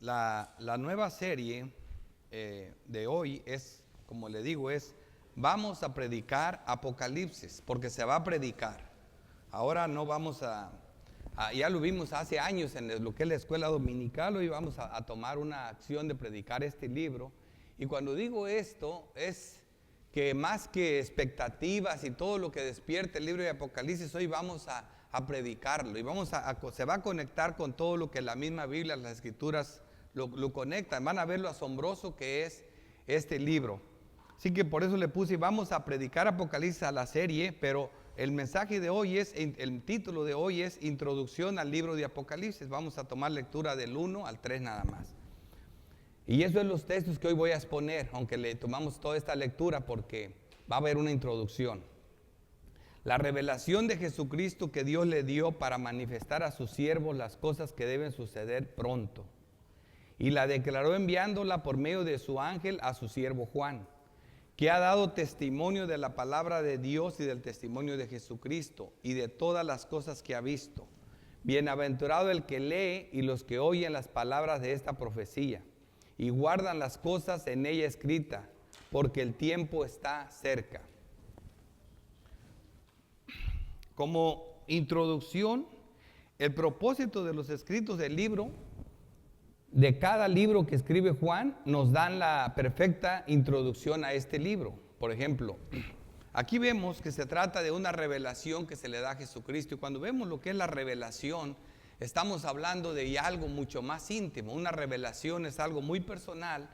La nueva serie de hoy es, como le digo, vamos a predicar Apocalipsis, porque se va a predicar. Ahora no vamos ya lo vimos hace años en lo que es la escuela dominical. Hoy vamos a tomar una acción de predicar este libro. Y cuando digo esto, es que más que expectativas y todo lo que despierte el libro de Apocalipsis, hoy vamos a predicarlo. Y se va a conectar con todo lo que la misma Biblia, las Escrituras lo conectan. Van a ver lo asombroso que es este libro. Así que por eso le puse, vamos a predicar Apocalipsis a la serie, pero el mensaje de hoy el título de hoy es Introducción al libro de Apocalipsis. Vamos a tomar lectura del 1 al 3 nada más. Y eso es los textos que hoy voy a exponer, aunque le tomamos toda esta lectura porque va a haber una introducción. La revelación de Jesucristo que Dios le dio para manifestar a sus siervos las cosas que deben suceder pronto. Y la declaró enviándola por medio de su ángel a su siervo Juan, que ha dado testimonio de la palabra de Dios y del testimonio de Jesucristo y de todas las cosas que ha visto. Bienaventurado el que lee y los que oyen las palabras de esta profecía y guardan las cosas en ella escritas, porque el tiempo está cerca. Como introducción, el propósito de los escritos del libro, de cada libro que escribe Juan, nos dan la perfecta introducción a este libro. Por ejemplo, aquí vemos que se trata de una revelación que se le da a Jesucristo. Y cuando vemos lo que es la revelación, estamos hablando de algo mucho más íntimo. Una revelación es algo muy personal.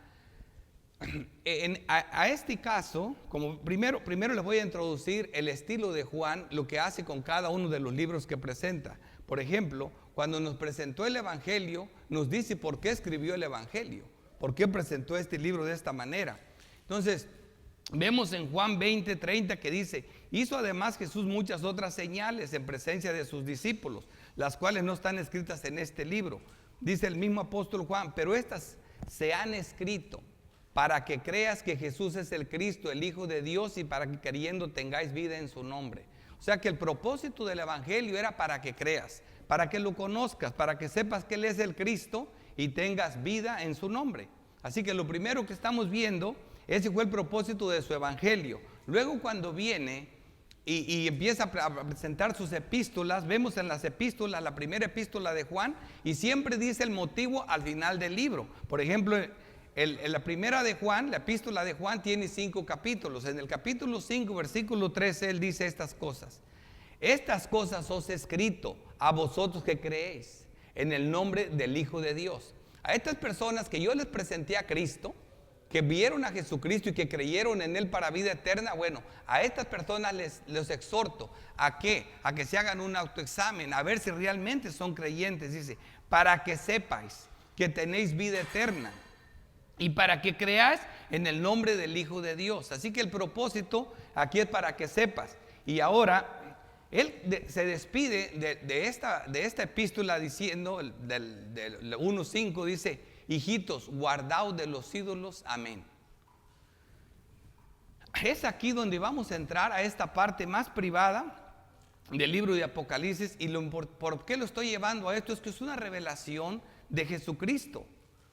A este caso, como primero les voy a introducir el estilo de Juan, lo que hace con cada uno de los libros que presenta. Por ejemplo, cuando nos presentó el Evangelio, nos dice por qué escribió el Evangelio, por qué presentó este libro de esta manera. Entonces, vemos en Juan 20:30 que dice: hizo además Jesús muchas otras señales en presencia de sus discípulos, las cuales no están escritas en este libro. Dice el mismo apóstol Juan: pero estas se han escrito para que creas que Jesús es el Cristo, el Hijo de Dios, y para que creyendo tengáis vida en su nombre. O sea que el propósito del Evangelio era para que creas, para que lo conozcas, para que sepas que Él es el Cristo y tengas vida en su nombre. Así que lo primero que estamos viendo, ese fue el propósito de su Evangelio. Luego cuando viene y empieza a presentar sus epístolas, vemos en las epístolas, la primera epístola de Juan, y siempre dice el motivo al final del libro. Por ejemplo, la primera de Juan, la epístola de Juan tiene 5 capítulos. En el capítulo 5, versículo 13, él dice estas cosas: estas cosas os he escrito a vosotros que creéis en el nombre del Hijo de Dios. A estas personas que yo les presenté a Cristo, que vieron a Jesucristo y que creyeron en Él para vida eterna, bueno, a estas personas les exhorto a que se hagan un autoexamen, a ver si realmente son creyentes. Dice: para que sepáis que tenéis vida eterna y para que creáis en el nombre del Hijo de Dios. Así que el propósito aquí es para que sepas. Y ahora él se despide de esta epístola diciendo, del 1:5 dice: hijitos, guardaos de los ídolos, amén. Es aquí donde vamos a entrar a esta parte más privada del libro de Apocalipsis. Y ¿por qué lo estoy llevando a esto? Es que es una revelación de Jesucristo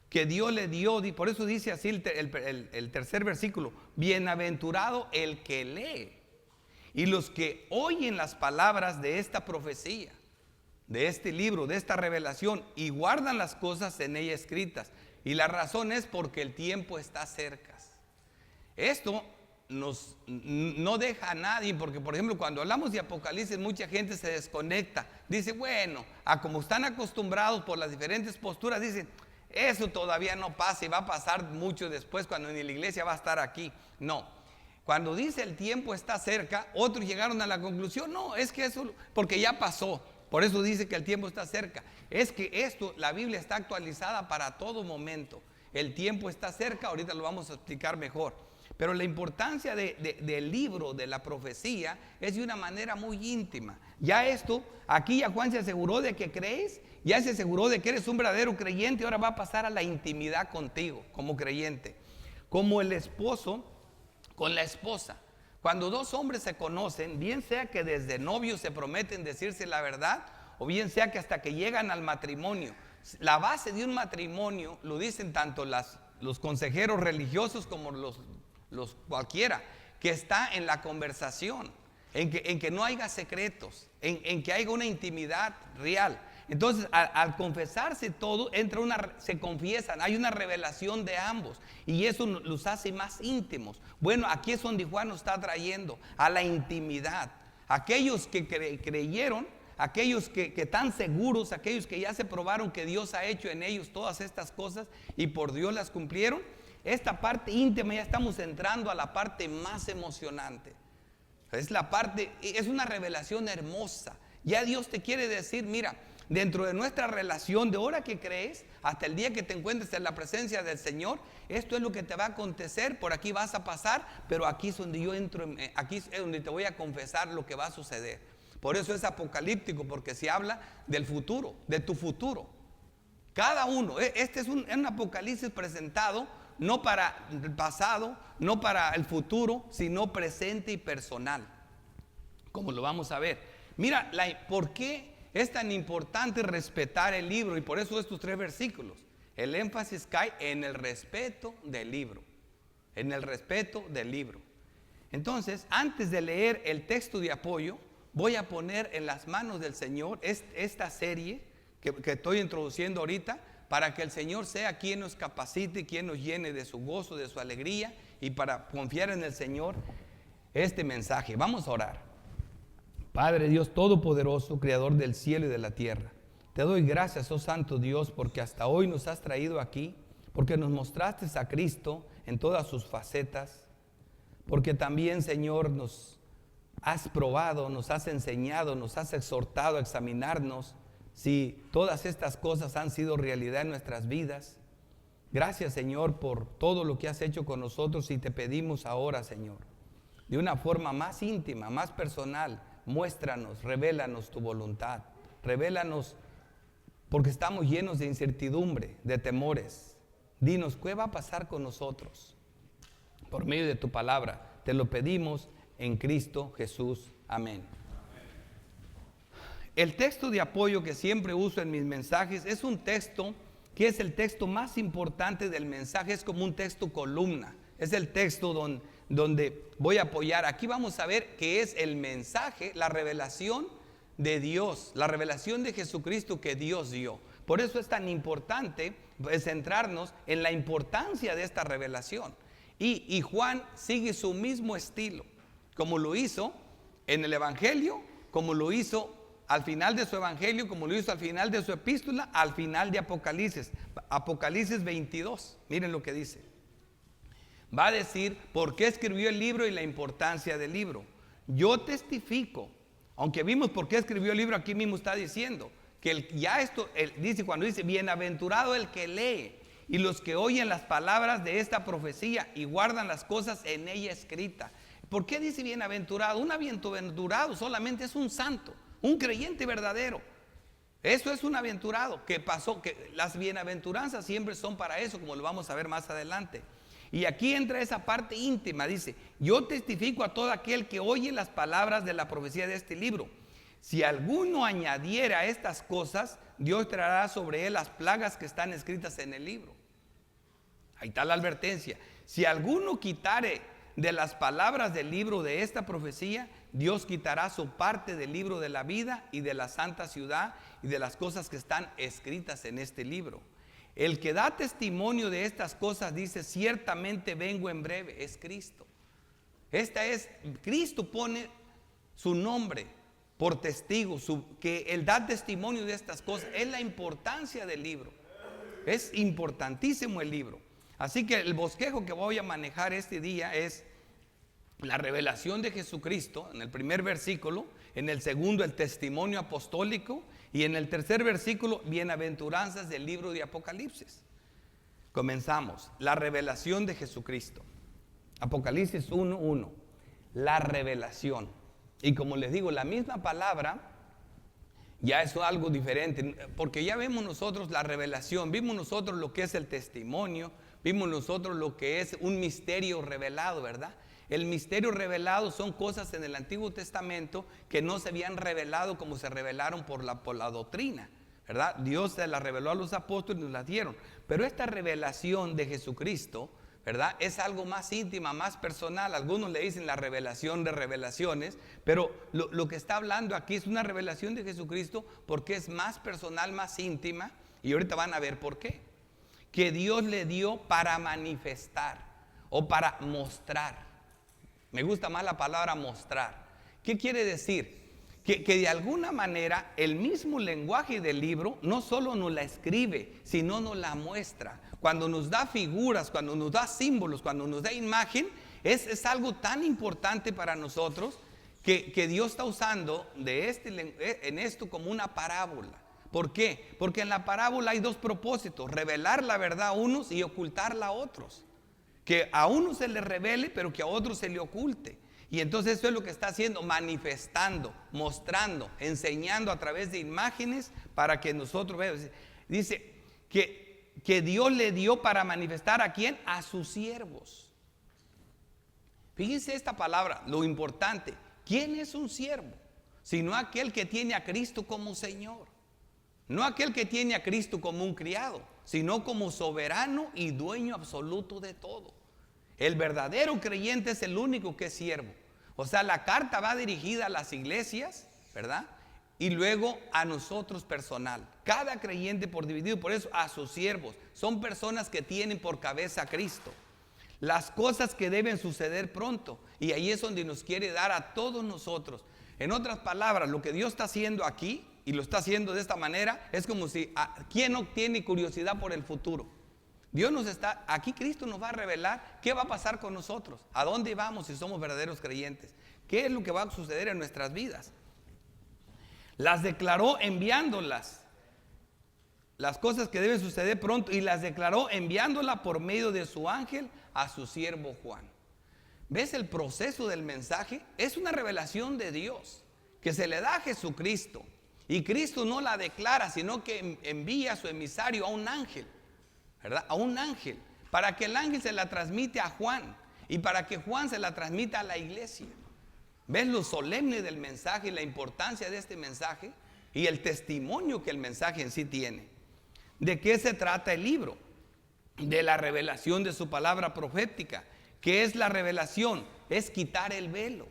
que Dios le dio. Por eso dice así el tercer versículo: bienaventurado el que lee y los que oyen las palabras de esta profecía, de este libro, de esta revelación, y guardan las cosas en ella escritas. Y la razón es porque el tiempo está cerca. Esto no deja a nadie, porque por ejemplo cuando hablamos de Apocalipsis mucha gente se desconecta. Dice, bueno, como están acostumbrados por las diferentes posturas, dicen: eso todavía no pasa y va a pasar mucho después, cuando ni la iglesia va a estar aquí. No. Cuando dice el tiempo está cerca, otros llegaron a la conclusión: no, es que eso, porque ya pasó. Por eso dice que el tiempo está cerca. Es que la Biblia está actualizada para todo momento. El tiempo está cerca, ahorita lo vamos a explicar mejor. Pero la importancia del libro, de la profecía, es de una manera muy íntima. Ya aquí ya Juan se aseguró de que crees, ya se aseguró de que eres un verdadero creyente. Ahora va a pasar a la intimidad contigo como creyente. Como el esposo con la esposa. Cuando dos hombres se conocen, bien sea que desde novios se prometen decirse la verdad, o bien sea que hasta que llegan al matrimonio La base de un matrimonio, lo dicen tanto los consejeros religiosos como los cualquiera, que está en la conversación, en que no haya secretos, en que haya una intimidad real. Entonces, al confesarse todo, se confiesan, hay una revelación de ambos y eso los hace más íntimos. Bueno, aquí es donde Juan nos está trayendo a la intimidad. Aquellos que creyeron, aquellos que están seguros, aquellos que ya se probaron que Dios ha hecho en ellos todas estas cosas y por Dios las cumplieron. Esta parte íntima ya estamos entrando a la parte más emocionante. Es una revelación hermosa. Ya Dios te quiere decir, mira, dentro de nuestra relación, de hora que crees hasta el día que te encuentres en la presencia del Señor, esto es lo que te va a acontecer, por aquí vas a pasar, pero aquí es donde yo entro, aquí es donde te voy a confesar lo que va a suceder. Por eso es apocalíptico, porque se habla del futuro, de tu futuro. Cada uno, este es un apocalipsis presentado no para el pasado, no para el futuro, sino presente y personal, como lo vamos a ver. Mira, ¿por qué es tan importante respetar el libro? Y por eso estos 3 versículos. El énfasis cae en el respeto del libro. En el respeto del libro. Entonces, antes de leer el texto de apoyo, voy a poner en las manos del Señor esta serie que estoy introduciendo ahorita, para que el Señor sea quien nos capacite, quien nos llene de su gozo, de su alegría, y para confiar en el Señor este mensaje. Vamos a orar. Padre Dios Todopoderoso, Creador del cielo y de la tierra, te doy gracias, oh Santo Dios, porque hasta hoy nos has traído aquí, porque nos mostraste a Cristo en todas sus facetas, porque también, Señor, nos has probado, nos has enseñado, nos has exhortado a examinarnos si todas estas cosas han sido realidad en nuestras vidas. Gracias, Señor, por todo lo que has hecho con nosotros, y te pedimos ahora, Señor, de una forma más íntima, más personal, muéstranos, revélanos tu voluntad, revélanos, porque estamos llenos de incertidumbre, de temores. Dinos, ¿qué va a pasar con nosotros? Por medio de tu palabra, te lo pedimos en Cristo Jesús. Amén. El texto de apoyo que siempre uso en mis mensajes es un texto que es el texto más importante del mensaje, es como un texto columna, es el texto donde voy a apoyar. Aquí vamos a ver que es el mensaje, la revelación de Dios, la revelación de Jesucristo que Dios dio. Por eso es tan importante centrarnos en la importancia de esta revelación. Y Juan sigue su mismo estilo, como lo hizo en el Evangelio, como lo hizo al final de su Evangelio, como lo hizo al final de su epístola, al final de Apocalipsis. Apocalipsis 22, miren lo que dice. Va a decir por qué escribió el libro y la importancia del libro. Yo testifico, aunque vimos por qué escribió el libro, aquí mismo está diciendo que dice, cuando dice bienaventurado el que lee y los que oyen las palabras de esta profecía y guardan las cosas en ella escritas. ¿Por qué dice bienaventurado? Un bienaventurado solamente es un santo, un creyente verdadero. Eso es un aventurado que las bienaventuranzas siempre son para eso, como lo vamos a ver más adelante. Y aquí entra esa parte íntima, dice, yo testifico a todo aquel que oye las palabras de la profecía de este libro. Si alguno añadiera estas cosas, Dios traerá sobre él las plagas que están escritas en el libro. Ahí está la advertencia. Si alguno quitare de las palabras del libro de esta profecía, Dios quitará su parte del libro de la vida y de la santa ciudad y de las cosas que están escritas en este libro. El que da testimonio de estas cosas dice, ciertamente vengo en breve. Es Cristo. Cristo pone su nombre por testigo, que Él da testimonio de estas cosas. Es la importancia del libro. Es importantísimo el libro. Así que el bosquejo que voy a manejar este día es la revelación de Jesucristo en el primer versículo, en el segundo el testimonio apostólico y en el tercer versículo bienaventuranzas del libro de Apocalipsis. Comenzamos, la revelación de Jesucristo. Apocalipsis 1:1, la revelación. Y como les digo, la misma palabra ya es algo diferente, porque ya vemos nosotros la revelación, vimos nosotros lo que es el testimonio, vimos nosotros lo que es un misterio revelado, ¿verdad? El misterio revelado son cosas en el Antiguo Testamento que no se habían revelado como se revelaron por la doctrina. ¿verdad? Dios se la reveló a los apóstoles y nos la dieron. Pero esta revelación de Jesucristo, ¿verdad? Es algo más íntima, más personal. Algunos le dicen la revelación de revelaciones, pero lo que está hablando aquí es una revelación de Jesucristo porque es más personal, más íntima. Y ahorita van a ver por qué. Que Dios le dio para manifestar o para mostrar. Me gusta más la palabra mostrar. ¿Qué quiere decir? Que de alguna manera el mismo lenguaje del libro no solo nos la escribe, sino nos la muestra. Cuando nos da figuras, cuando nos da símbolos, cuando nos da imagen, es algo tan importante para nosotros que Dios está usando en esto como una parábola. ¿Por qué? Porque en la parábola hay dos propósitos: revelar la verdad a unos y ocultarla a otros. Que a unos se le revele, pero que a otros se le oculte. Y entonces eso es lo que está haciendo, manifestando, mostrando, enseñando a través de imágenes para que nosotros veamos. Dice que Dios le dio para manifestar ¿a quién? A sus siervos. Fíjense esta palabra, lo importante. ¿Quién es un siervo? Sino aquel que tiene a Cristo como Señor. No aquel que tiene a Cristo como un criado, sino como soberano y dueño absoluto de todo. El verdadero creyente es el único que es siervo. O sea, la carta va dirigida a las iglesias, ¿verdad? Y luego a nosotros personal. Cada creyente por dividido, por eso a sus siervos. Son personas que tienen por cabeza a Cristo. Las cosas que deben suceder pronto. Y ahí es donde nos quiere dar a todos nosotros. En otras palabras, lo que Dios está haciendo aquí, y lo está haciendo de esta manera, es como si, ¿quién no tiene curiosidad por el futuro? Dios aquí Cristo nos va a revelar qué va a pasar con nosotros, a dónde vamos si somos verdaderos creyentes, qué es lo que va a suceder en nuestras vidas. Las declaró enviándolas, las cosas que deben suceder pronto, y las declaró enviándola por medio de su ángel a su siervo Juan. ¿Ves el proceso del mensaje? Es una revelación de Dios que se le da a Jesucristo, y Cristo no la declara, sino que envía a su emisario, a un ángel, ¿verdad? A un ángel, para que el ángel se la transmite a Juan y para que Juan se la transmita a la iglesia. ¿Ves lo solemne del mensaje y la importancia de este mensaje y el testimonio que el mensaje en sí tiene? ¿De qué se trata el libro? De la revelación de su palabra profética. ¿Qué es la revelación? Es quitar el velo,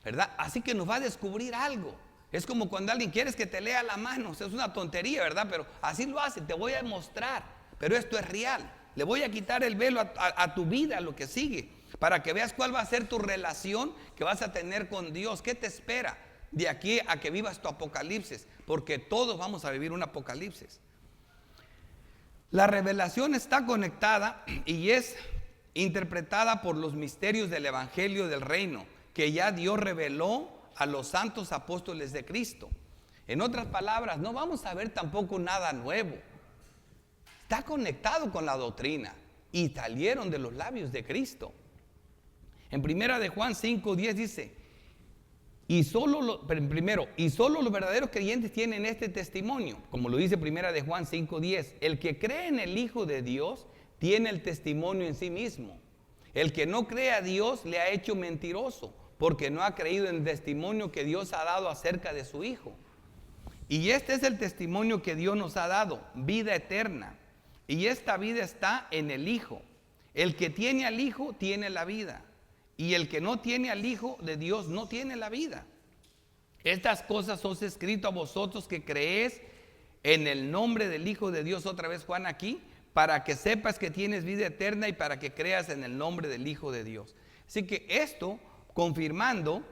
¿verdad? Así que nos va a descubrir algo. Es como cuando alguien quieres que te lea la mano. O sea, es una tontería, ¿verdad? Pero así lo hace, te voy a mostrar. Pero esto es real. Le voy a quitar el velo a tu vida, a lo que sigue, para que veas cuál va a ser tu relación que vas a tener con Dios. ¿Qué te espera de aquí a que vivas tu apocalipsis? Porque todos vamos a vivir un apocalipsis. La revelación está conectada y es interpretada por los misterios del evangelio del reino, que ya Dios reveló a los santos apóstoles de Cristo. En otras palabras, no vamos a ver tampoco nada nuevo. Está conectado con la doctrina y salieron de los labios de Cristo. En primera de Juan 5:10 dice: y solo los verdaderos creyentes tienen este testimonio, como lo dice primera de Juan 5:10. El que cree en el Hijo de Dios tiene el testimonio en sí mismo. El que no cree a Dios le ha hecho mentiroso, porque no ha creído en el testimonio que Dios ha dado acerca de su Hijo. Y este es el testimonio que Dios nos ha dado, vida eterna. Y esta vida está en el Hijo. El que tiene al Hijo tiene la vida. Y el que no tiene al Hijo de Dios no tiene la vida. Estas cosas os he escrito a vosotros que creéis en el nombre del Hijo de Dios. Otra vez Juan aquí, para que sepas que tienes vida eterna y para que creas en el nombre del Hijo de Dios. Así que esto confirmando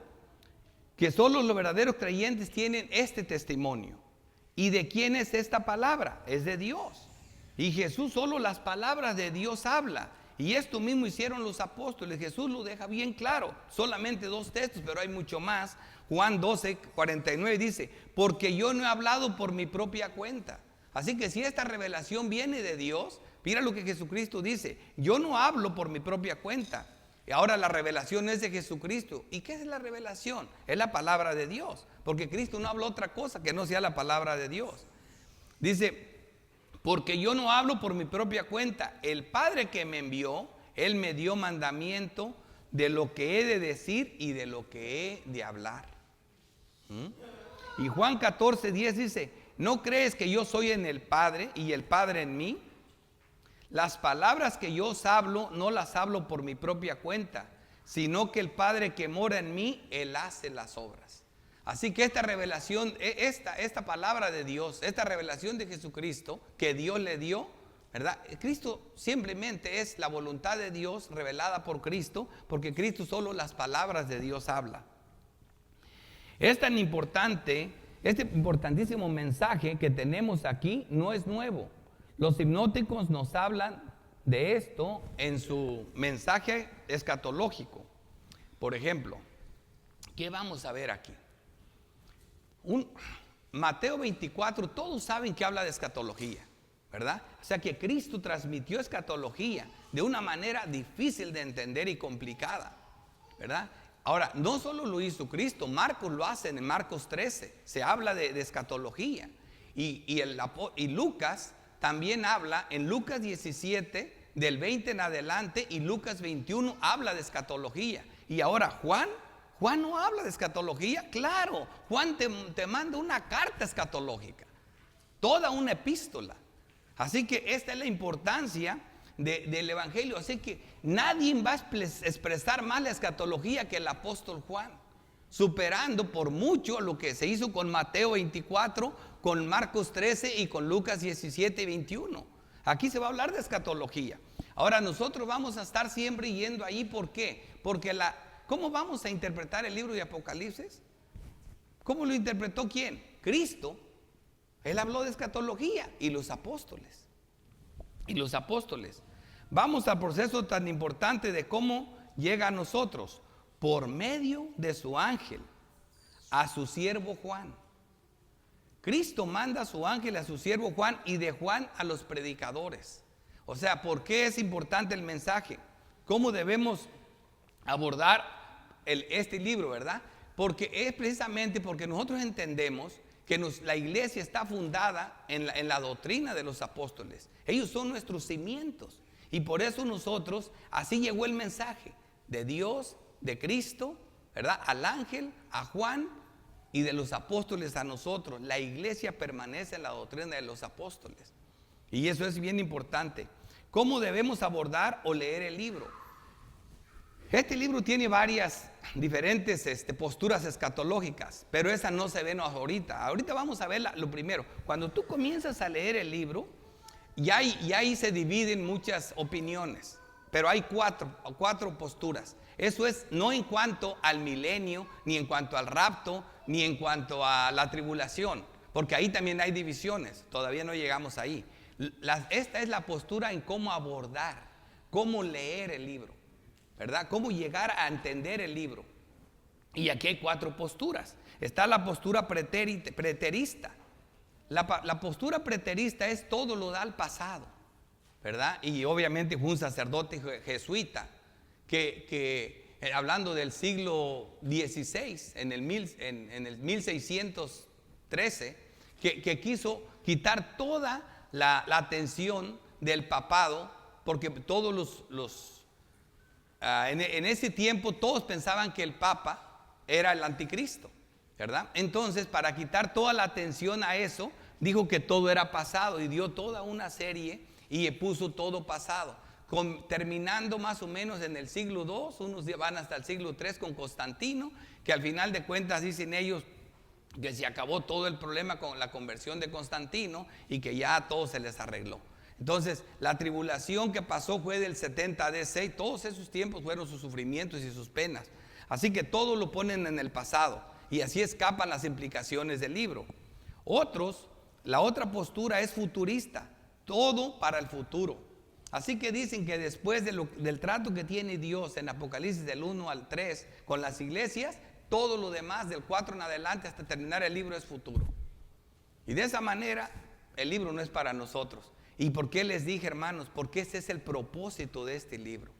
que solo los verdaderos creyentes tienen este testimonio. ¿Y de quién es esta palabra? Es de Dios. Y Jesús solo las palabras de Dios habla. Y esto mismo hicieron los apóstoles. Jesús lo deja bien claro. Solamente 2 textos, pero hay mucho más. Juan 12:49 dice: porque yo no he hablado por mi propia cuenta. Así que si esta revelación viene de Dios, mira lo que Jesucristo dice: yo no hablo por mi propia cuenta. Y ahora la revelación es de Jesucristo. ¿Y qué es la revelación? Es la palabra de Dios. Porque Cristo no habló otra cosa que no sea la palabra de Dios. Dice: porque yo no hablo por mi propia cuenta. El Padre que me envió, Él me dio mandamiento de lo que he de decir y de lo que he de hablar. Y Juan 14:10 dice: ¿no crees que yo soy en el Padre y el Padre en mí? Las palabras que yo os hablo, no las hablo por mi propia cuenta, sino que el Padre que mora en mí, Él hace las obras. Así que esta revelación, esta palabra de Dios, esta revelación de Jesucristo que Dios le dio, ¿verdad? Cristo simplemente es la voluntad de Dios revelada por Cristo, porque Cristo solo las palabras de Dios habla. Es tan importante, este importantísimo mensaje que tenemos aquí no es nuevo. Los hipnóticos nos hablan de esto en su mensaje escatológico. Por ejemplo, ¿qué vamos a ver aquí? Mateo 24, todos saben que habla de escatología, ¿verdad? O sea que Cristo transmitió escatología de una manera difícil de entender y complicada, ¿verdad? Ahora, no solo lo hizo Cristo, Marcos lo hace en Marcos 13, se habla de escatología. Y Lucas también habla en Lucas 17, del 20 en adelante, y Lucas 21 habla de escatología. Y ahora Juan no habla de escatología. Claro, Juan te manda una carta escatológica, toda una epístola. Así que esta es la importancia del evangelio. Así que nadie va a expresar más la escatología que el apóstol Juan, superando por mucho lo que se hizo con Mateo 24, con Marcos 13 y con Lucas 17 y 21. Aquí se va a hablar de escatología. Ahora nosotros vamos a estar siempre yendo ahí. ¿Por qué? Porque ¿cómo vamos a interpretar el libro de Apocalipsis? ¿Cómo lo interpretó quién? Cristo. Él habló de escatología y los apóstoles. Vamos al proceso tan importante de cómo llega a nosotros por medio de su ángel a su siervo Juan. Cristo manda a su ángel a su siervo Juan, y de Juan a los predicadores. O sea, ¿por qué es importante el mensaje? ¿Cómo debemos abordar este libro, verdad? Porque es precisamente porque nosotros entendemos que la iglesia está fundada en la doctrina de los apóstoles. Ellos son nuestros cimientos, y por eso nosotros, así llegó el mensaje de Dios, de Cristo, ¿verdad? Al ángel, a Juan, y de los apóstoles a nosotros. La iglesia permanece en la doctrina de los apóstoles, y eso es bien importante. ¿Cómo debemos abordar o leer el libro? Este libro tiene varias diferentes posturas escatológicas, pero esa no se ve ahorita. Ahorita vamos a ver lo primero. Cuando tú comienzas a leer el libro, y ahí se dividen muchas opiniones, pero hay cuatro posturas. Eso es no en cuanto al milenio, ni en cuanto al rapto, ni en cuanto a la tribulación, porque ahí también hay divisiones. Todavía no llegamos ahí. Esta es la postura en cómo abordar, cómo leer el libro, ¿verdad? Cómo llegar a entender el libro. Y aquí hay cuatro posturas. Está la postura preterista. La postura preterista es todo lo da al pasado, ¿verdad? Y obviamente fue un sacerdote jesuita que hablando del siglo XVI, en el 1613, que quiso quitar toda la atención del papado, porque todos en ese tiempo todos pensaban que el papa era el anticristo, ¿verdad? Entonces, para quitar toda la atención a eso, dijo que todo era pasado, y dio toda una serie y puso todo pasado, terminando más o menos en el siglo II. Unos van hasta el siglo III con Constantino, que al final de cuentas dicen ellos que se acabó todo el problema con la conversión de Constantino y que ya todo se les arregló. Entonces, la tribulación que pasó fue del 70 DC, todos esos tiempos fueron sus sufrimientos y sus penas. Así que todo lo ponen en el pasado, y así escapan las implicaciones del libro. La otra postura es futurista, todo para el futuro. Así que dicen que después del trato que tiene Dios en Apocalipsis del 1 al 3 con las iglesias, todo lo demás del 4 en adelante hasta terminar el libro es futuro. Y de esa manera el libro no es para nosotros. ¿Y por qué les dije, hermanos? Porque ese es el propósito de este libro.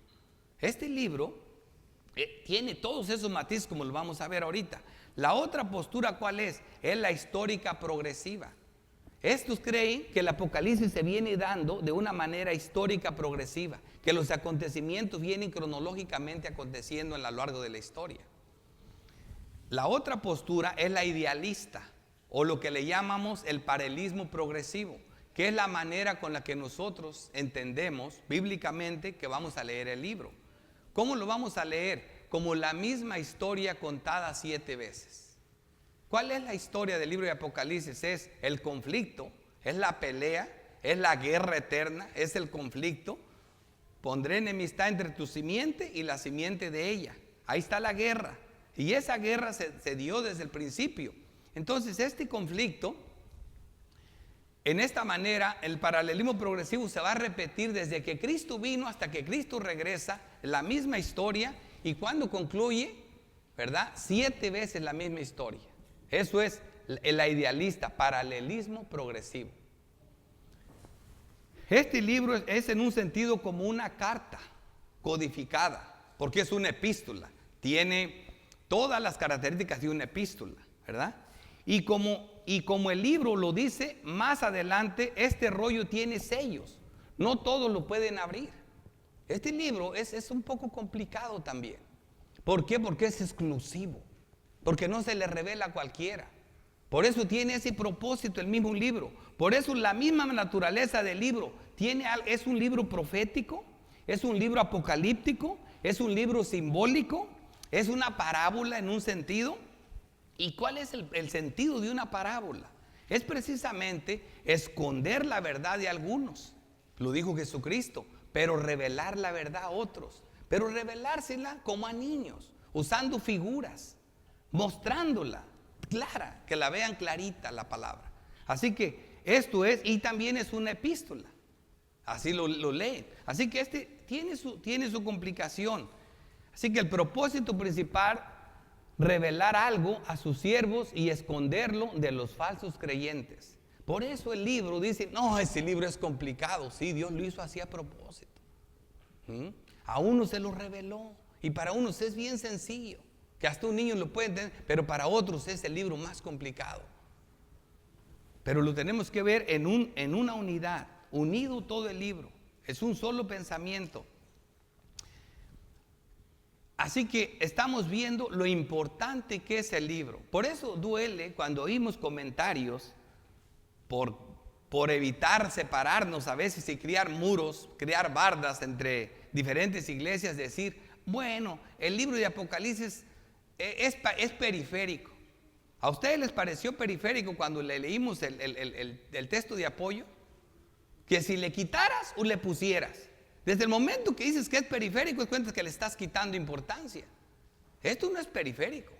Este libro tiene todos esos matices como lo vamos a ver ahorita. La otra postura, ¿cuál es? Es la histórica progresiva. Estos creen que el Apocalipsis se viene dando de una manera histórica progresiva, que los acontecimientos vienen cronológicamente aconteciendo a lo largo de la historia. La otra postura es la idealista o lo que le llamamos el paralelismo progresivo, que es la manera con la que nosotros entendemos bíblicamente que vamos a leer el libro. ¿Cómo lo vamos a leer? Como la misma historia contada 7 veces. ¿Cuál es la historia del libro de Apocalipsis? Es el conflicto, es la pelea, es la guerra eterna, es el conflicto. Pondré enemistad entre tu simiente y la simiente de ella. Ahí está la guerra. Y esa guerra se dio desde el principio. Entonces este conflicto, en esta manera, el paralelismo progresivo se va a repetir desde que Cristo vino hasta que Cristo regresa, la misma historia, y cuando concluye, ¿verdad? 7 veces la misma historia. Eso es la idealista, paralelismo progresivo. Este libro es en un sentido como una carta codificada, porque es una epístola, tiene todas las características de una epístola, ¿verdad? Y como el libro lo dice más adelante, este rollo tiene sellos, no todos lo pueden abrir. Este libro es un poco complicado también. ¿Por qué? Porque es exclusivo, porque no se le revela a cualquiera. Por eso tiene ese propósito el mismo libro. Por eso la misma naturaleza del libro es un libro profético, es un libro apocalíptico, es un libro simbólico, es una parábola en un sentido. ¿Y cuál es el sentido de una parábola? Es precisamente esconder la verdad de algunos. Lo dijo Jesucristo, pero revelar la verdad a otros. Pero revelársela como a niños, usando figuras, mostrándola clara, que la vean clarita la palabra. Así que esto es, y también es una epístola. Así lo leen. Así que este tiene su complicación. Así que el propósito principal, revelar algo a sus siervos y esconderlo de los falsos creyentes. Por eso el libro dice, no, ese libro es complicado. Sí, Dios lo hizo así a propósito. A uno se lo reveló y para unos es bien sencillo, que hasta un niño lo puede entender, pero para otros es el libro más complicado. Pero lo tenemos que ver en una unidad, unido todo el libro. Es un solo pensamiento. Así que estamos viendo lo importante que es el libro. Por eso duele cuando oímos comentarios por evitar separarnos a veces y crear muros, crear bardas entre diferentes iglesias, decir, bueno, el libro de Apocalipsis es periférico. ¿A ustedes les pareció periférico cuando le leímos el texto de apoyo? Que si le quitaras o le pusieras. Desde el momento que dices que es periférico, es cuenta que le estás quitando importancia. Esto no es periférico,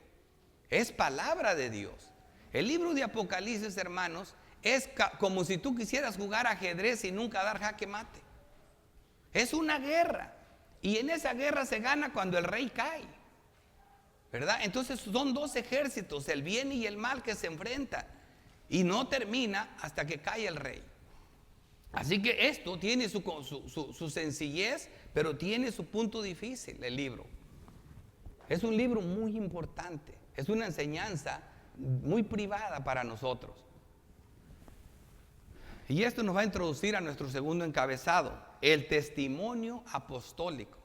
es palabra de Dios. El libro de Apocalipsis, hermanos, es como si tú quisieras jugar ajedrez y nunca dar jaque mate. Es una guerra, y en esa guerra se gana cuando el rey cae, ¿verdad? Entonces son 2 ejércitos, el bien y el mal, que se enfrentan, y no termina hasta que cae el rey. Así que esto tiene su sencillez, pero tiene su punto difícil, el libro. Es un libro muy importante, es una enseñanza muy privada para nosotros. Y esto nos va a introducir a nuestro segundo encabezado, el testimonio apostólico.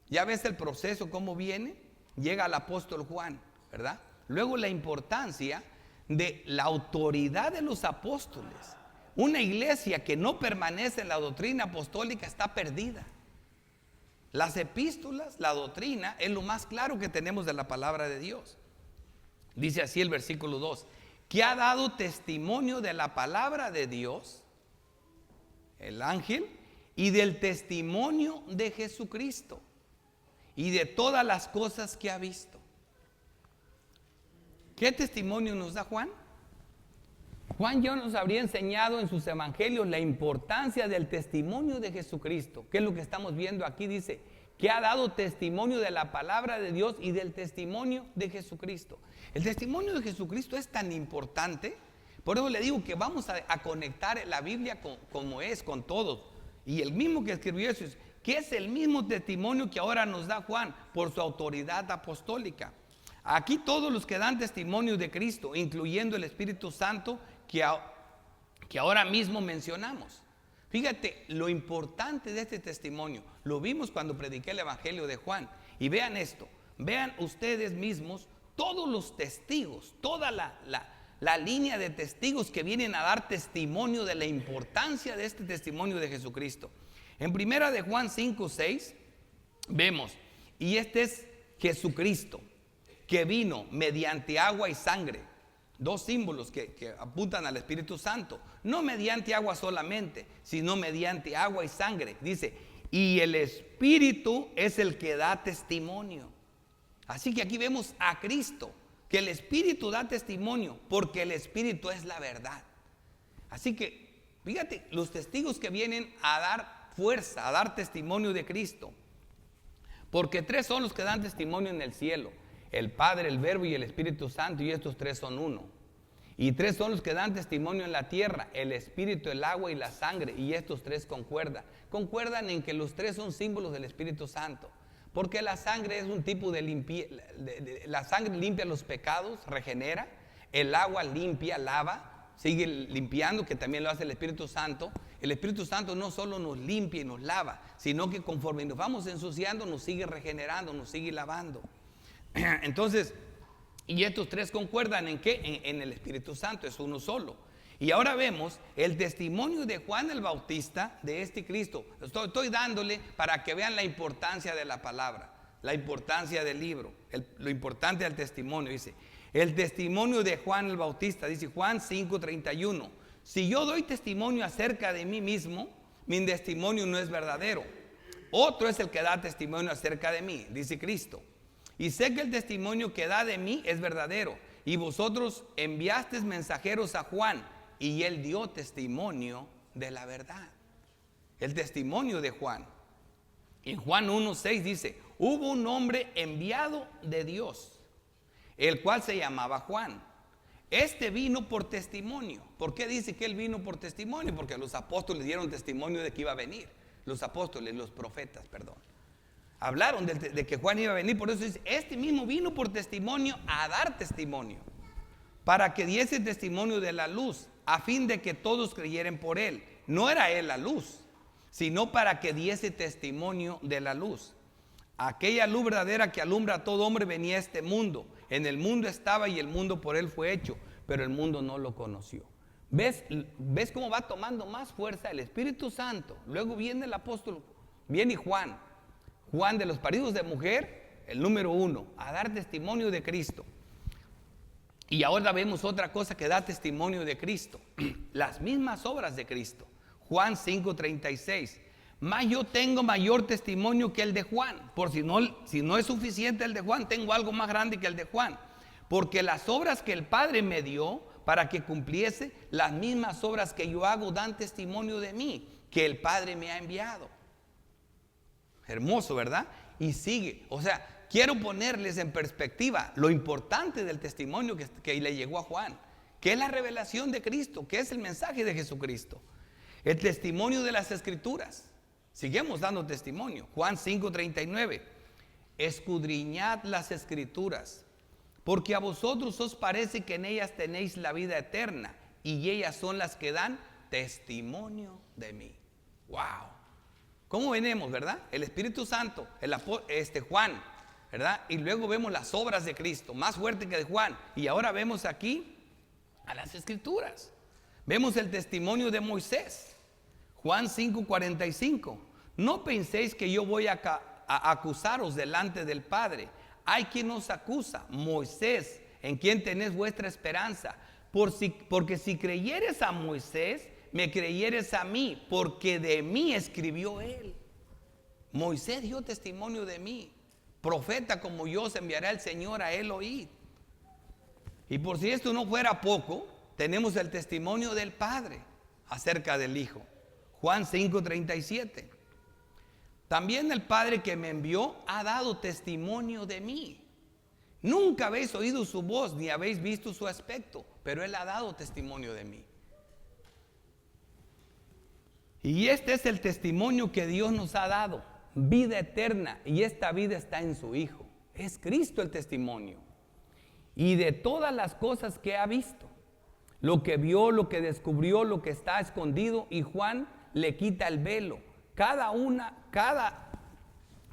Ya ves el proceso, cómo viene, llega al apóstol Juan, ¿verdad? Luego la importancia de la autoridad de los apóstoles. Una iglesia que no permanece en la doctrina apostólica está perdida. Las epístolas, la doctrina, es lo más claro que tenemos de la palabra de Dios. Dice así el versículo 2, que ha dado testimonio de la palabra de Dios, el ángel, y del testimonio de Jesucristo, y de todas las cosas que ha visto. ¿Qué testimonio nos da Juan? Juan ya nos habría enseñado en sus evangelios la importancia del testimonio de Jesucristo. ¿Qué es lo que estamos viendo aquí? Dice que ha dado testimonio de la palabra de Dios y del testimonio de Jesucristo. El testimonio de Jesucristo es tan importante, por eso le digo que vamos a conectar la Biblia como es, con todos. Y el mismo que escribió eso, que es el mismo testimonio que ahora nos da Juan por su autoridad apostólica. Aquí todos los que dan testimonio de Cristo, incluyendo el Espíritu Santo, que ahora mismo mencionamos. Fíjate lo importante de este testimonio. Lo vimos cuando prediqué el Evangelio de Juan. Y vean esto, vean ustedes mismos todos los testigos, toda la línea de testigos que vienen a dar testimonio de la importancia de este testimonio de Jesucristo. En primera de Juan 5:6 vemos, y este es Jesucristo, que vino mediante agua y sangre. Dos símbolos que apuntan al Espíritu Santo. No mediante agua solamente, sino mediante agua y sangre. Dice, y el Espíritu es el que da testimonio. Así que aquí vemos a Cristo, que el Espíritu da testimonio, porque el Espíritu es la verdad. Así que, fíjate, los testigos que vienen a dar fuerza, a dar testimonio de Cristo. Porque tres son los que dan testimonio en el cielo: el Padre, el Verbo y el Espíritu Santo, y estos tres son uno. Y tres son los que dan testimonio en la tierra: el Espíritu, el agua y la sangre, y estos tres concuerdan en que los tres son símbolos del Espíritu Santo. Porque la sangre es un tipo de limpieza. La sangre limpia los pecados, regenera. El agua limpia, lava, sigue limpiando, que también lo hace el Espíritu Santo. El Espíritu Santo no solo nos limpia y nos lava, sino que conforme nos vamos ensuciando, nos sigue regenerando, nos sigue lavando. Entonces, y estos tres concuerdan en qué? En el Espíritu Santo, es uno solo. Y ahora vemos el testimonio de Juan el Bautista de este Cristo. Estoy dándole para que vean la importancia de la palabra, la importancia del libro, lo importante del testimonio. Dice, el testimonio de Juan el Bautista, dice Juan 5:31. Si yo doy testimonio acerca de mí mismo, mi testimonio no es verdadero. Otro es el que da testimonio acerca de mí, dice Cristo. Y sé que el testimonio que da de mí es verdadero. Y vosotros enviasteis mensajeros a Juan, y él dio testimonio de la verdad. El testimonio de Juan. En Juan 1:6 dice, hubo un hombre enviado de Dios, el cual se llamaba Juan. Este vino por testimonio. ¿Por qué dice que él vino por testimonio? Porque los apóstoles dieron testimonio de que iba a venir. Los apóstoles, los profetas, perdón. Hablaron de que Juan iba a venir. Por eso dice, este mismo vino por testimonio, a dar testimonio, para que diese testimonio de la luz, a fin de que todos creyeran por él. No era él la luz, sino para que diese testimonio de la luz. Aquella luz verdadera que alumbra a todo hombre venía a este mundo. En el mundo estaba y el mundo por él fue hecho, pero el mundo no lo conoció. ¿Ves cómo va tomando más fuerza el Espíritu Santo? Luego viene el apóstol, viene Juan de los paridos de mujer, el número 1, a dar testimonio de Cristo. Y ahora vemos otra cosa que da testimonio de Cristo, las mismas obras de Cristo. Juan 5:36. Mas yo tengo mayor testimonio que el de Juan. Por si no es suficiente el de Juan, tengo algo más grande que el de Juan. Porque las obras que el Padre me dio para que cumpliese, las mismas obras que yo hago dan testimonio de mí, que el Padre me ha enviado. Hermoso, ¿verdad? Y sigue. O sea, quiero ponerles en perspectiva lo importante del testimonio que le llegó a Juan, que es la revelación de Cristo, que es el mensaje de Jesucristo. El testimonio de las Escrituras. Seguimos dando testimonio. Juan 5:39. Escudriñad las Escrituras, porque a vosotros os parece que en ellas tenéis la vida eterna, y ellas son las que dan testimonio de mí. Wow. ¿Cómo venimos, verdad? El Espíritu Santo, Juan, ¿verdad? Y luego vemos las obras de Cristo, más fuerte que de Juan. Y ahora vemos aquí a las Escrituras. Vemos el testimonio de Moisés. Juan 5:45. No penséis que yo voy a acusaros delante del Padre. Hay quien os acusa, Moisés, en quien tenéis vuestra esperanza. Porque si creyeres a Moisés, me creyeres a mí, porque de mí escribió él. Moisés dio testimonio de mí. Profeta como yo se enviará el Señor, a él oíd. Y por si esto no fuera poco, tenemos el testimonio del Padre acerca del Hijo. Juan 5:37. También el Padre que me envió ha dado testimonio de mí. Nunca habéis oído su voz ni habéis visto su aspecto, pero Él ha dado testimonio de mí. Y este es el testimonio que Dios nos ha dado, vida eterna, y esta vida está en su Hijo. Es Cristo el testimonio. Y de todas las cosas que ha visto, lo que vio, lo que descubrió, lo que está escondido, y Juan le quita el velo.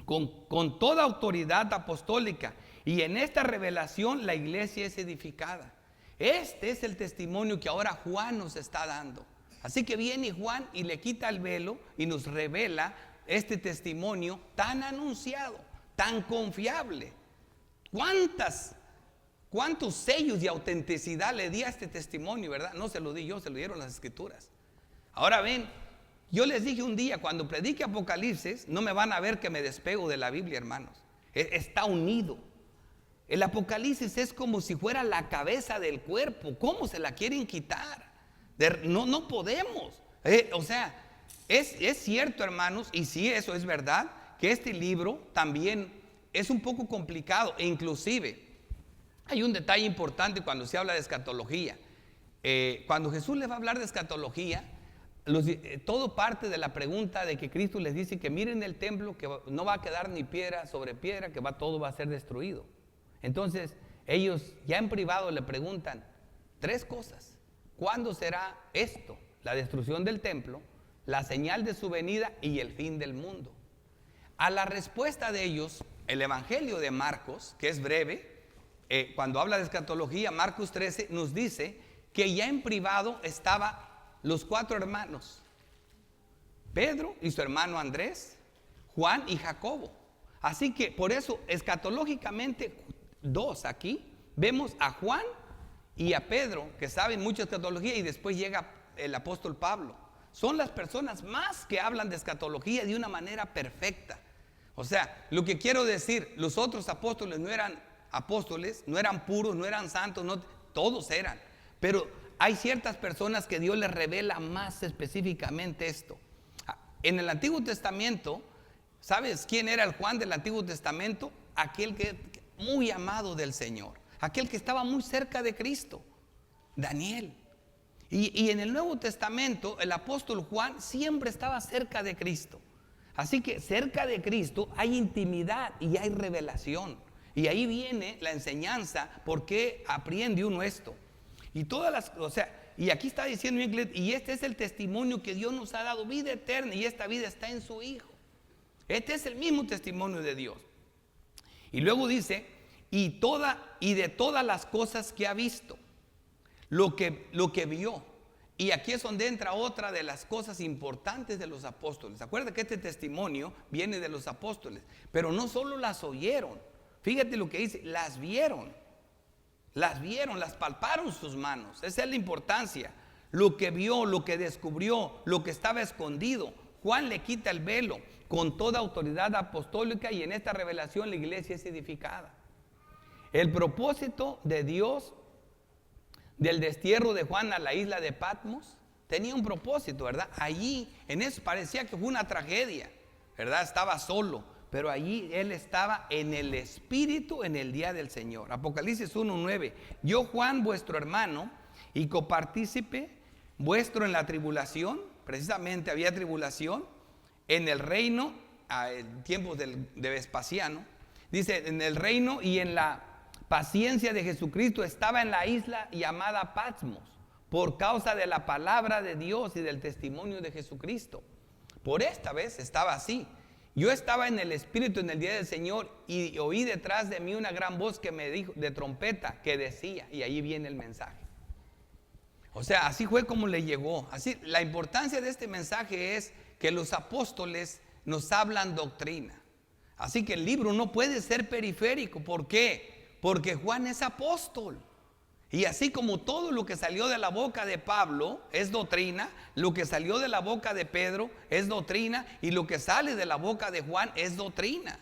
Con toda autoridad apostólica. Y en esta revelación la iglesia es edificada. Este es el testimonio que ahora Juan nos está dando. Así que viene Juan y le quita el velo y nos revela este testimonio tan anunciado, tan confiable. ¿Cuántos sellos de autenticidad le di a este testimonio, verdad? No se lo di yo, se lo dieron las Escrituras. Ahora ven, yo les dije un día, cuando predique Apocalipsis, no me van a ver que me despego de la Biblia, hermanos. Está unido. El Apocalipsis es como si fuera la cabeza del cuerpo. ¿Cómo se la quieren quitar? No podemos. O sea, es cierto, hermanos, y sí, eso es verdad, que este libro también es un poco complicado. E inclusive, hay un detalle importante cuando se habla de escatología. Cuando Jesús les va a hablar de escatología, todo parte de la pregunta de que Cristo les dice que miren el templo, que no va a quedar ni piedra sobre piedra, que todo va a ser destruido. Entonces ellos ya en privado le preguntan 3 cosas. ¿Cuándo será esto? La destrucción del templo, la señal de su venida y el fin del mundo. A la respuesta de ellos, el Evangelio de Marcos, que es breve, cuando habla de escatología, Marcos 13 nos dice que ya en privado estaban los 4 hermanos, Pedro y su hermano Andrés, Juan y Jacobo. Así que por eso escatológicamente 2 aquí, vemos a Juan y a Pedro, que saben mucho de escatología, y después llega el apóstol Pablo. Son las personas más que hablan de escatología de una manera perfecta. O sea, lo que quiero decir, los otros apóstoles no eran apóstoles, no eran puros, no eran santos, no, todos eran. Pero hay ciertas personas que Dios les revela más específicamente esto. En el Antiguo Testamento, ¿sabes quién era el Juan del Antiguo Testamento? Aquel que muy amado del Señor, aquel que estaba muy cerca de Cristo, Daniel. Y en el Nuevo Testamento el apóstol Juan siempre estaba cerca de Cristo. Así que cerca de Cristo hay intimidad y hay revelación. Y ahí viene la enseñanza, ¿por qué aprende uno esto? Y y aquí está diciendo y este es el testimonio que Dios nos ha dado, vida eterna, y esta vida está en su Hijo. Este es el mismo testimonio de Dios. Y luego dice, y de todas las cosas que ha visto, lo que vio. Y aquí es donde entra otra de las cosas importantes de los apóstoles. Acuérdate que este testimonio viene de los apóstoles, pero no solo las oyeron. Fíjate lo que dice, las vieron, las palparon sus manos. Esa es la importancia. Lo que vio, lo que descubrió, lo que estaba escondido. Juan le quita el velo con toda autoridad apostólica, y en esta revelación la iglesia es edificada. El propósito de Dios del destierro de Juan a la isla de Patmos tenía un propósito, ¿verdad? Allí, en eso parecía que fue una tragedia, ¿verdad? Estaba solo, pero allí él estaba en el Espíritu en el día del Señor. Apocalipsis 1:9. Yo, Juan, vuestro hermano y copartícipe vuestro en la tribulación, precisamente había tribulación en el reino, en tiempos de Vespasiano, dice, en el reino y en la paciencia de Jesucristo, estaba en la isla llamada Patmos por causa de la palabra de Dios y del testimonio de Jesucristo. Por esta vez estaba así. Yo estaba en el Espíritu en el día del Señor y oí detrás de mí una gran voz que me dijo, de trompeta, que decía, y ahí viene el mensaje. O sea, así fue como le llegó. Así, la importancia de este mensaje es que los apóstoles nos hablan doctrina. Así que el libro no puede ser periférico. ¿Por qué? Porque Juan es apóstol. Y así como todo lo que salió de la boca de Pablo es doctrina, lo que salió de la boca de Pedro es doctrina, y lo que sale de la boca de Juan es doctrina.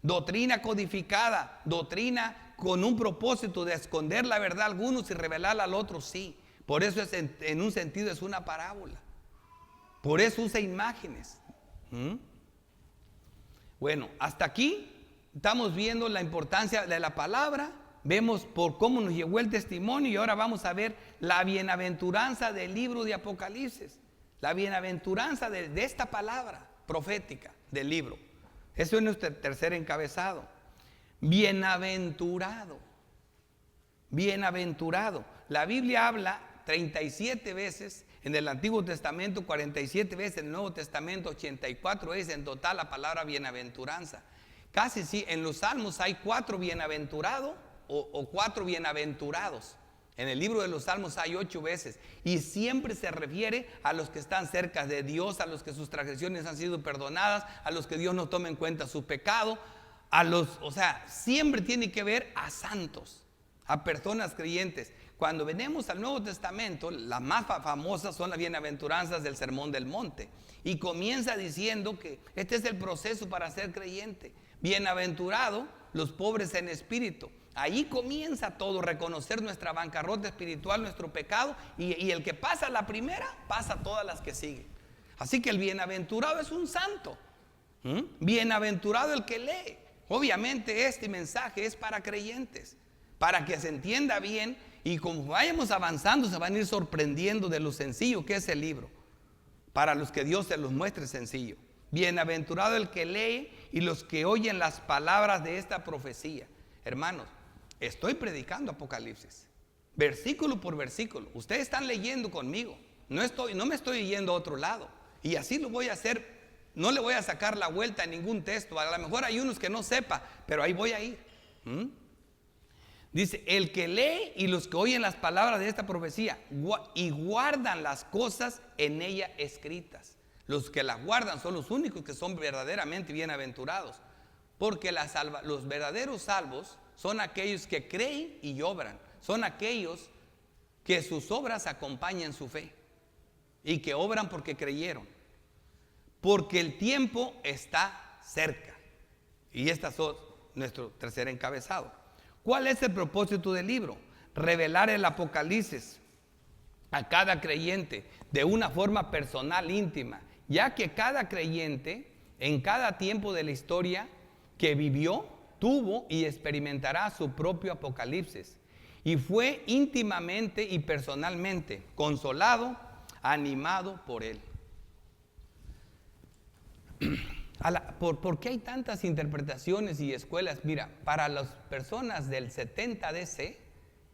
Doctrina codificada, doctrina con un propósito de esconder la verdad a algunos y revelarla al otro, sí. Por eso en un sentido es una parábola. Por eso usa imágenes. Bueno, hasta aquí estamos viendo la importancia de la palabra. Vemos por cómo nos llegó el testimonio, y ahora vamos a ver la bienaventuranza del libro de Apocalipsis. La bienaventuranza de esta palabra profética del libro. Eso es nuestro tercer encabezado. Bienaventurado. Bienaventurado. La Biblia habla 37 veces en el Antiguo Testamento, 47 veces en el Nuevo Testamento, 84 veces en total la palabra bienaventuranza. Casi sí, en los Salmos hay 4 bienaventurados o 4 bienaventurados. En el libro de los Salmos hay 8 veces y siempre se refiere a los que están cerca de Dios, a los que sus transgresiones han sido perdonadas, a los que Dios no toma en cuenta su pecado, o sea, siempre tiene que ver a santos, a personas creyentes. Cuando venimos al Nuevo Testamento, las más famosas son las bienaventuranzas del Sermón del Monte, y comienza diciendo que este es el proceso para ser creyente. Bienaventurado los pobres en espíritu. Ahí comienza todo, reconocer nuestra bancarrota espiritual, nuestro pecado, y el que pasa la primera, pasa todas las que siguen. Así que el bienaventurado es un santo. Bienaventurado el que lee. Obviamente este mensaje es para creyentes, para que se entienda bien, y como vayamos avanzando se van a ir sorprendiendo de lo sencillo que es el libro, para los que Dios se los muestre sencillo. Bienaventurado el que lee y los que oyen las palabras de esta profecía. Hermanos, estoy predicando Apocalipsis, versículo por versículo. Ustedes están leyendo conmigo. No me estoy yendo a otro lado. Y así lo voy a hacer. No le voy a sacar la vuelta a ningún texto. A lo mejor hay unos que no sepa, pero ahí voy a ir. Dice, el que lee y los que oyen las palabras de esta profecía y guardan las cosas en ella escritas. Los que las guardan son los únicos que son verdaderamente bienaventurados. Porque los verdaderos salvos son aquellos que creen y obran. Son aquellos que sus obras acompañan su fe y que obran porque creyeron. Porque el tiempo está cerca. Y estas son nuestro tercer encabezado. ¿Cuál es el propósito del libro? Revelar el Apocalipsis a cada creyente de una forma personal, íntima, ya que cada creyente en cada tiempo de la historia que vivió, tuvo y experimentará su propio Apocalipsis, y fue íntimamente y personalmente consolado, animado por él. ¿Por qué hay tantas interpretaciones y escuelas? Mira, para las personas del 70 DC,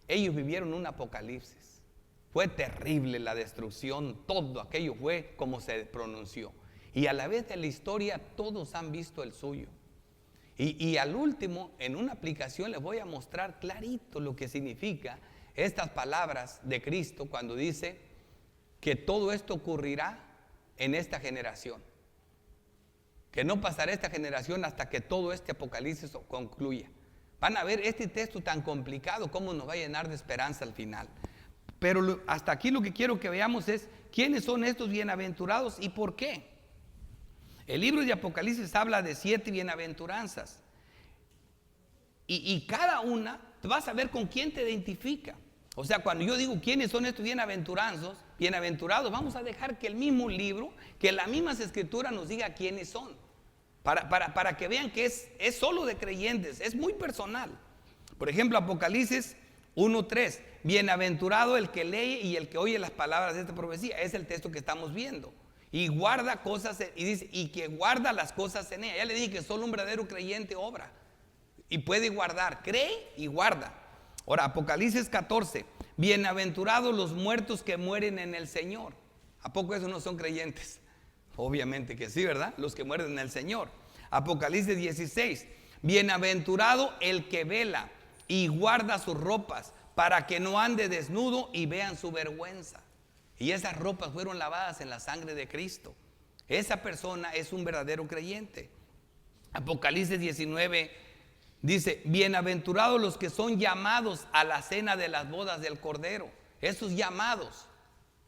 ellos vivieron un Apocalipsis. Fue terrible la destrucción, todo aquello fue como se pronunció. Y a la vez de la historia, todos han visto el suyo. Y al último, en una aplicación les voy a mostrar clarito lo que significa estas palabras de Cristo cuando dice que todo esto ocurrirá en esta generación. Que no pasará esta generación hasta que todo este Apocalipsis concluya. Van a ver este texto tan complicado, cómo nos va a llenar de esperanza al final. Pero hasta aquí lo que quiero que veamos es quiénes son estos bienaventurados y por qué. El libro de Apocalipsis habla de 7 bienaventuranzas. Y cada una vas a ver con quién te identifica. O sea, cuando yo digo quiénes son estos bienaventurados, vamos a dejar que el mismo libro, que las mismas escrituras nos diga quiénes son. Para que vean que es solo de creyentes, es muy personal. Por ejemplo, Apocalipsis 1:3, bienaventurado el que lee y el que oye las palabras de esta profecía. Es el texto que estamos viendo. Y guarda cosas, y dice, y que guarda las cosas en ella. Ya le dije que solo un verdadero creyente obra y puede guardar, cree y guarda. Ahora, Apocalipsis 14, bienaventurados los muertos que mueren en el Señor. ¿A poco esos no son creyentes? Obviamente que sí, ¿verdad? Los que mueren en el Señor. Apocalipsis 16, bienaventurado el que vela y guarda sus ropas para que no ande desnudo y vean su vergüenza. Y esas ropas fueron lavadas en la sangre de Cristo. Esa persona es un verdadero creyente. Apocalipsis 19 dice, bienaventurados los que son llamados a la cena de las bodas del Cordero. Esos llamados,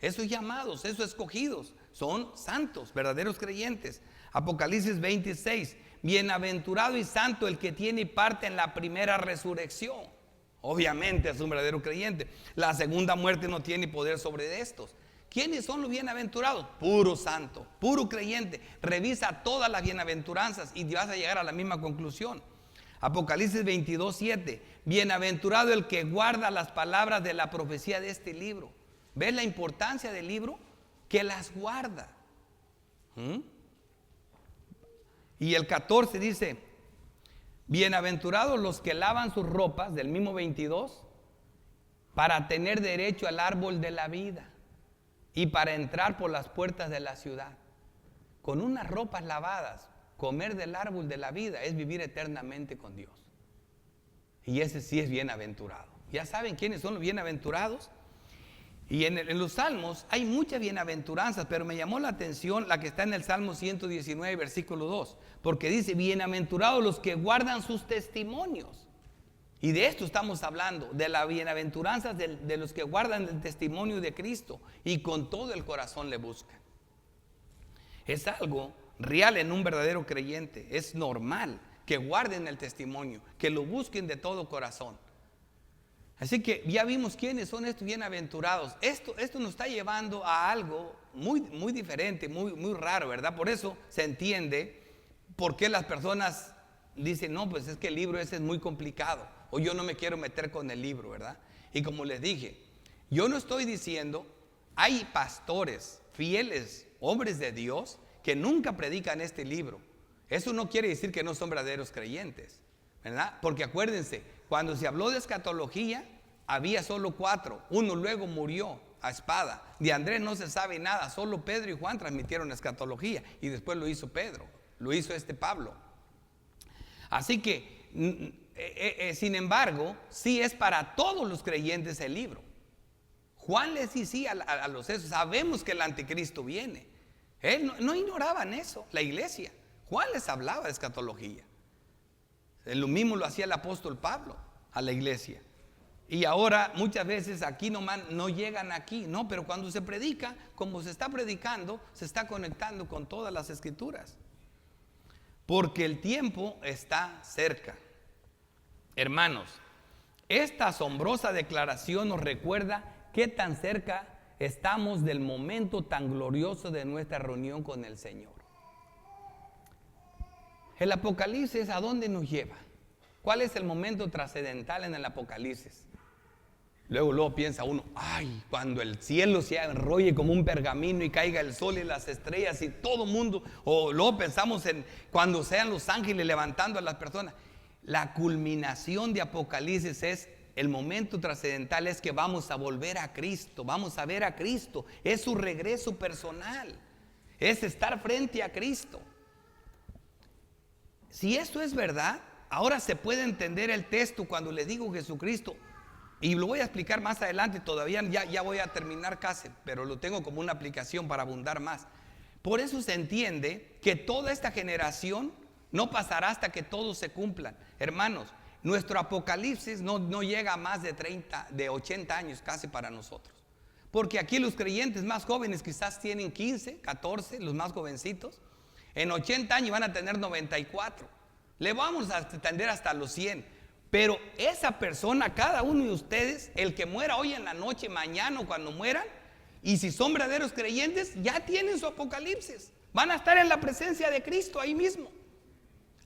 esos escogidos, son santos, verdaderos creyentes. Apocalipsis 26, bienaventurado y santo el que tiene parte en la primera resurrección. Obviamente es un verdadero creyente. La segunda muerte no tiene poder sobre estos. ¿Quiénes son los bienaventurados? Puro santo, puro creyente. Revisa todas las bienaventuranzas y vas a llegar a la misma conclusión. Apocalipsis 22:7, bienaventurado el que guarda las palabras de la profecía de este libro. ¿Ves la importancia del libro? Que las guarda. Y el 14 dice, bienaventurados los que lavan sus ropas, del mismo 22, para tener derecho al árbol de la vida y para entrar por las puertas de la ciudad. Con unas ropas lavadas, comer del árbol de la vida es vivir eternamente con Dios. Y ese sí es bienaventurado. Ya saben quiénes son los bienaventurados. Y en los salmos hay muchas bienaventuranzas, pero me llamó la atención la que está en el Salmo 119, versículo 2, porque dice: bienaventurados los que guardan sus testimonios. Y de esto estamos hablando, de la bienaventuranza de los que guardan el testimonio de Cristo y con todo el corazón le buscan. Es algo real en un verdadero creyente. Es normal que guarden el testimonio, que lo busquen de todo corazón. Así que ya vimos quiénes son estos bienaventurados. Esto nos está llevando a algo muy diferente, muy raro, ¿verdad? Por eso se entiende por qué las personas dicen: no, pues es que el libro ese es muy complicado, o yo no me quiero meter con el libro, ¿verdad? Y como les dije, yo no estoy diciendo, hay pastores fieles, hombres de Dios, que nunca predican este libro. Eso no quiere decir que no son verdaderos creyentes, ¿verdad? Porque acuérdense, cuando se habló de escatología, había solo 4. Uno luego murió a espada. De Andrés no se sabe nada. Solo Pedro y Juan transmitieron escatología. Y después lo hizo Pedro. Lo hizo Pablo. Así que, sin embargo, sí es para todos los creyentes el libro. Juan les decía a los esos: sabemos que el anticristo viene. Él no ignoraban eso, la iglesia. Juan les hablaba de escatología. Lo mismo lo hacía el apóstol Pablo a la iglesia. Y ahora muchas veces aquí nomás no llegan aquí, no, pero cuando se predica, como se está predicando, se está conectando con todas las escrituras. Porque el tiempo está cerca. Hermanos, esta asombrosa declaración nos recuerda qué tan cerca estamos del momento tan glorioso de nuestra reunión con el Señor. El Apocalipsis, ¿a dónde nos lleva? ¿Cuál es el momento trascendental en el Apocalipsis? Luego piensa uno: ay, cuando el cielo se enrolle como un pergamino y caiga el sol y las estrellas y todo mundo. O luego pensamos en cuando sean los ángeles levantando a las personas. La culminación de Apocalipsis es el momento trascendental, es que vamos a volver a Cristo, vamos a ver a Cristo. Es su regreso personal, es estar frente a Cristo. Si esto es verdad, ahora se puede entender el texto cuando le digo Jesucristo. Y lo voy a explicar más adelante, todavía ya voy a terminar casi, pero lo tengo como una aplicación para abundar más. Por eso se entiende que toda esta generación no pasará hasta que todos se cumplan. Hermanos, nuestro Apocalipsis no llega a más de 80 años casi para nosotros. Porque aquí los creyentes más jóvenes quizás tienen 15, 14, los más jovencitos. En 80 años van a tener 94. Le vamos a extender hasta los 100. Pero esa persona, cada uno de ustedes, el que muera hoy en la noche, mañana o cuando mueran, y si son verdaderos creyentes, ya tienen su Apocalipsis. Van a estar en la presencia de Cristo ahí mismo.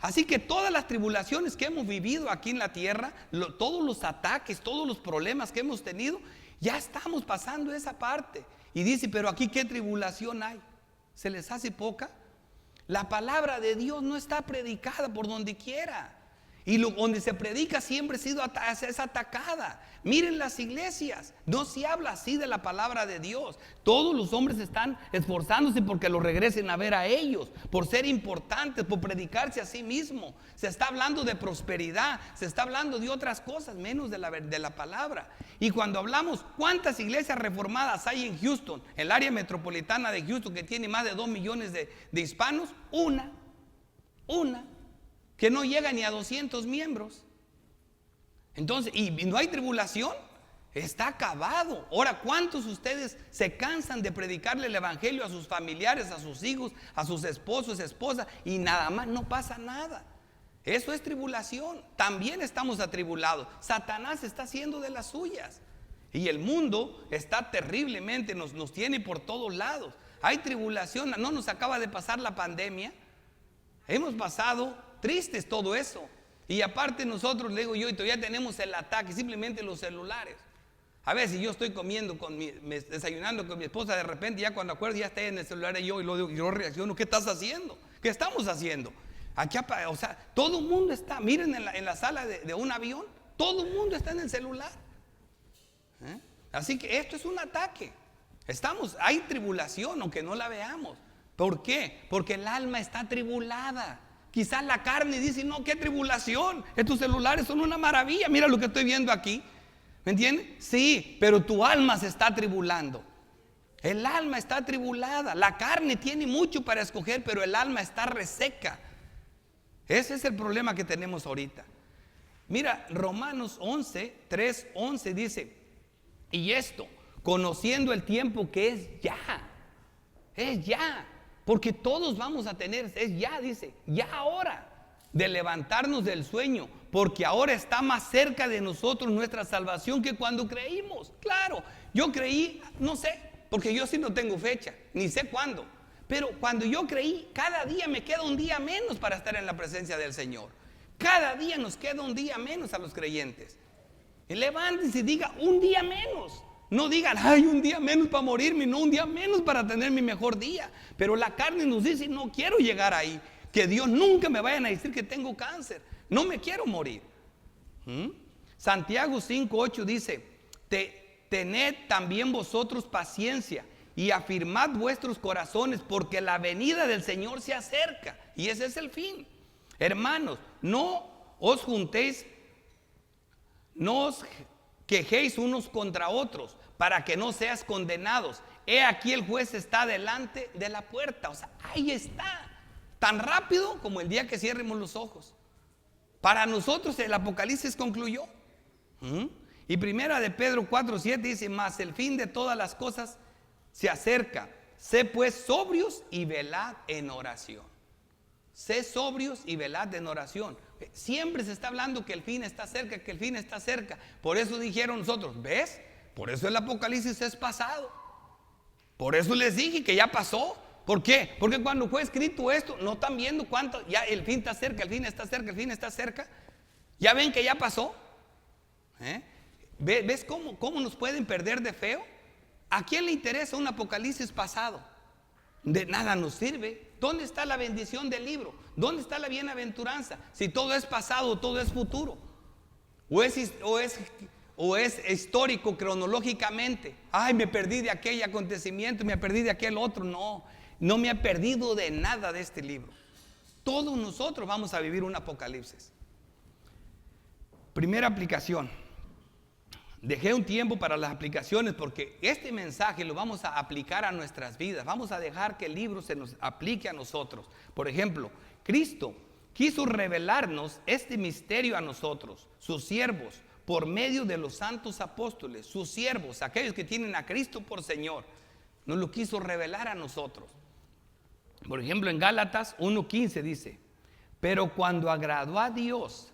Así que todas las tribulaciones que hemos vivido aquí en la tierra, todos los ataques, todos los problemas que hemos tenido, ya estamos pasando esa parte. Y dice: pero aquí ¿qué tribulación hay? ¿Se les hace poca? La palabra de Dios no está predicada por donde quiera. Y donde se predica siempre es atacada. Miren las iglesias, no se habla así de la palabra de Dios. Todos los hombres están esforzándose porque lo regresen a ver a ellos, por ser importantes, por predicarse a sí mismo. Se está hablando de prosperidad, se está hablando de otras cosas menos de la palabra. Y cuando hablamos, ¿cuántas iglesias reformadas hay en Houston, el área metropolitana de Houston, que tiene más de 2 millones de hispanos? Una, que no llega ni a 200 miembros. Entonces, y no hay tribulación, está acabado. Ahora, ¿cuántos de ustedes se cansan de predicarle el evangelio a sus familiares, a sus hijos, a sus esposos, esposas, y nada más no pasa nada? Eso es tribulación. También estamos atribulados. Satanás está haciendo de las suyas. Y el mundo está terriblemente, nos tiene por todos lados. Hay tribulación. No nos acaba de pasar la pandemia. Hemos pasado tristes todo eso. Y aparte nosotros, le digo yo, y todavía tenemos el ataque, simplemente los celulares. A veces yo estoy comiendo, desayunando con mi esposa, de repente ya cuando acuerdo ya está en el celular y yo reacciono: ¿qué estás haciendo? ¿Qué estamos haciendo? Aquí, o sea, todo el mundo está, miren en la sala de un avión, todo el mundo está en el celular. Así que esto es un ataque. Hay tribulación, aunque no la veamos. ¿Por qué? Porque el alma está tribulada. Quizás la carne dice: no, qué tribulación, estos celulares son una maravilla, mira lo que estoy viendo aquí. ¿Me entiendes? Sí, pero tu alma se está atribulando. El alma está atribulada. La carne tiene mucho para escoger, pero el alma está reseca. Ese es el problema que tenemos ahorita. Mira, Romanos 11, 3, 11 dice: y esto, conociendo el tiempo que es ya, porque todos vamos a tener, es ya, dice, ya ahora, de levantarnos del sueño, porque ahora está más cerca de nosotros nuestra salvación que cuando creímos. Claro, yo creí, no sé, porque yo sí no tengo fecha, ni sé cuándo, pero cuando yo creí, cada día me queda un día menos para estar en la presencia del Señor. Cada día nos queda un día menos a los creyentes. Y levántense y diga un día menos. No digan, ay, un día menos para morirme, no, un día menos para tener mi mejor día. Pero la carne nos dice, no quiero llegar ahí. Que Dios nunca me vayan a decir que tengo cáncer. No me quiero morir. Santiago 5:8 dice: tened también vosotros paciencia y afirmad vuestros corazones, porque la venida del Señor se acerca. Y ese es el fin. Hermanos, no os juntéis, no os quejéis unos contra otros, para que no seas condenados. He aquí el juez está delante de la puerta. O sea, ahí está, tan rápido como el día que cierremos los ojos. Para nosotros el Apocalipsis concluyó. Y primera de Pedro 4:7 dice: mas el fin de todas las cosas se acerca. Sé pues sobrios y velad en oración. Sé sobrios y velad en oración. Siempre se está hablando que el fin está cerca, que el fin está cerca. Por eso dijeron nosotros, ¿ves? Por eso el Apocalipsis es pasado. Por eso les dije que ya pasó. ¿Por qué? Porque cuando fue escrito esto, no están viendo cuánto, ya el fin está cerca, el fin está cerca, el fin está cerca. ¿Ya ven que ya pasó? ¿Ves cómo nos pueden perder de feo? ¿A quién le interesa un Apocalipsis pasado? De nada nos sirve. ¿Dónde está la bendición del libro? ¿Dónde está la bienaventuranza? Si todo es pasado, todo es futuro. O es histórico cronológicamente. Ay, me perdí de aquel acontecimiento, me perdí de aquel otro. No me he perdido de nada de este libro. Todos nosotros vamos a vivir un Apocalipsis. Primera aplicación. Dejé un tiempo para las aplicaciones porque este mensaje lo vamos a aplicar a nuestras vidas. Vamos a dejar que el libro se nos aplique a nosotros. Por ejemplo, Cristo quiso revelarnos este misterio a nosotros, sus siervos, por medio de los santos apóstoles. Sus siervos, aquellos que tienen a Cristo por Señor, nos lo quiso revelar a nosotros. Por ejemplo, en Gálatas 1:15 dice: pero cuando agradó a Dios,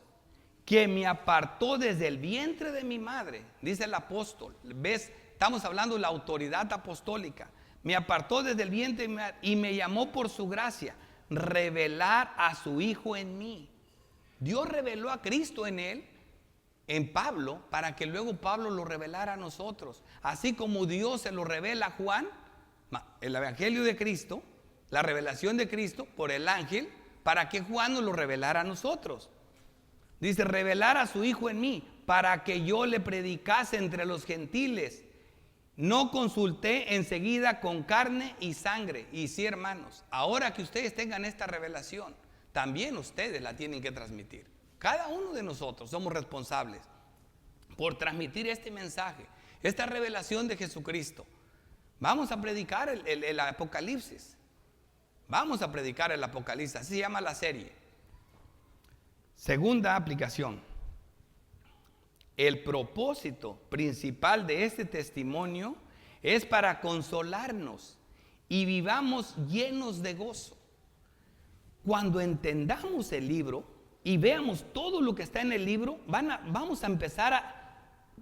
que me apartó desde el vientre de mi madre, dice el apóstol. ¿Ves? Estamos hablando de la autoridad apostólica. Me apartó desde el vientre de mi madre y me llamó por su gracia, revelar a su Hijo en mí. Dios reveló a Cristo en él, en Pablo, para que luego Pablo lo revelara a nosotros. Así como Dios se lo revela a Juan, el Evangelio de Cristo, la revelación de Cristo por el ángel, para que Juan nos lo revelara a nosotros. Dice: revelar a su Hijo en mí, para que yo le predicase entre los gentiles. No consulté enseguida con carne y sangre. Y sí, hermanos, ahora que ustedes tengan esta revelación, también ustedes la tienen que transmitir. Cada uno de nosotros somos responsables por transmitir este mensaje, esta revelación de Jesucristo. Vamos a predicar el Apocalipsis. Vamos a predicar el Apocalipsis, así se llama la serie. Segunda aplicación. El propósito principal de este testimonio es para consolarnos y vivamos llenos de gozo. Cuando entendamos el libro y veamos todo lo que está en el libro, vamos a empezar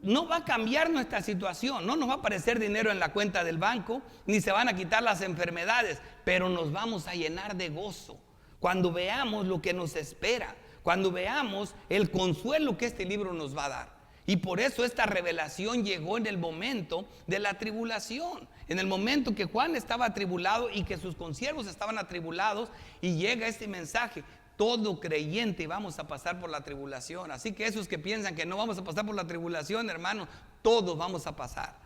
no va a cambiar nuestra situación, no nos va a aparecer dinero en la cuenta del banco, ni se van a quitar las enfermedades, pero nos vamos a llenar de gozo cuando veamos lo que nos espera, cuando veamos el consuelo que este libro nos va a dar. Y por eso esta revelación llegó en el momento de la tribulación, en el momento que Juan estaba atribulado y que sus consiervos estaban atribulados, y llega este mensaje. Todo creyente vamos a pasar por la tribulación. Así que esos que piensan que no vamos a pasar por la tribulación, hermano, todos vamos a pasar.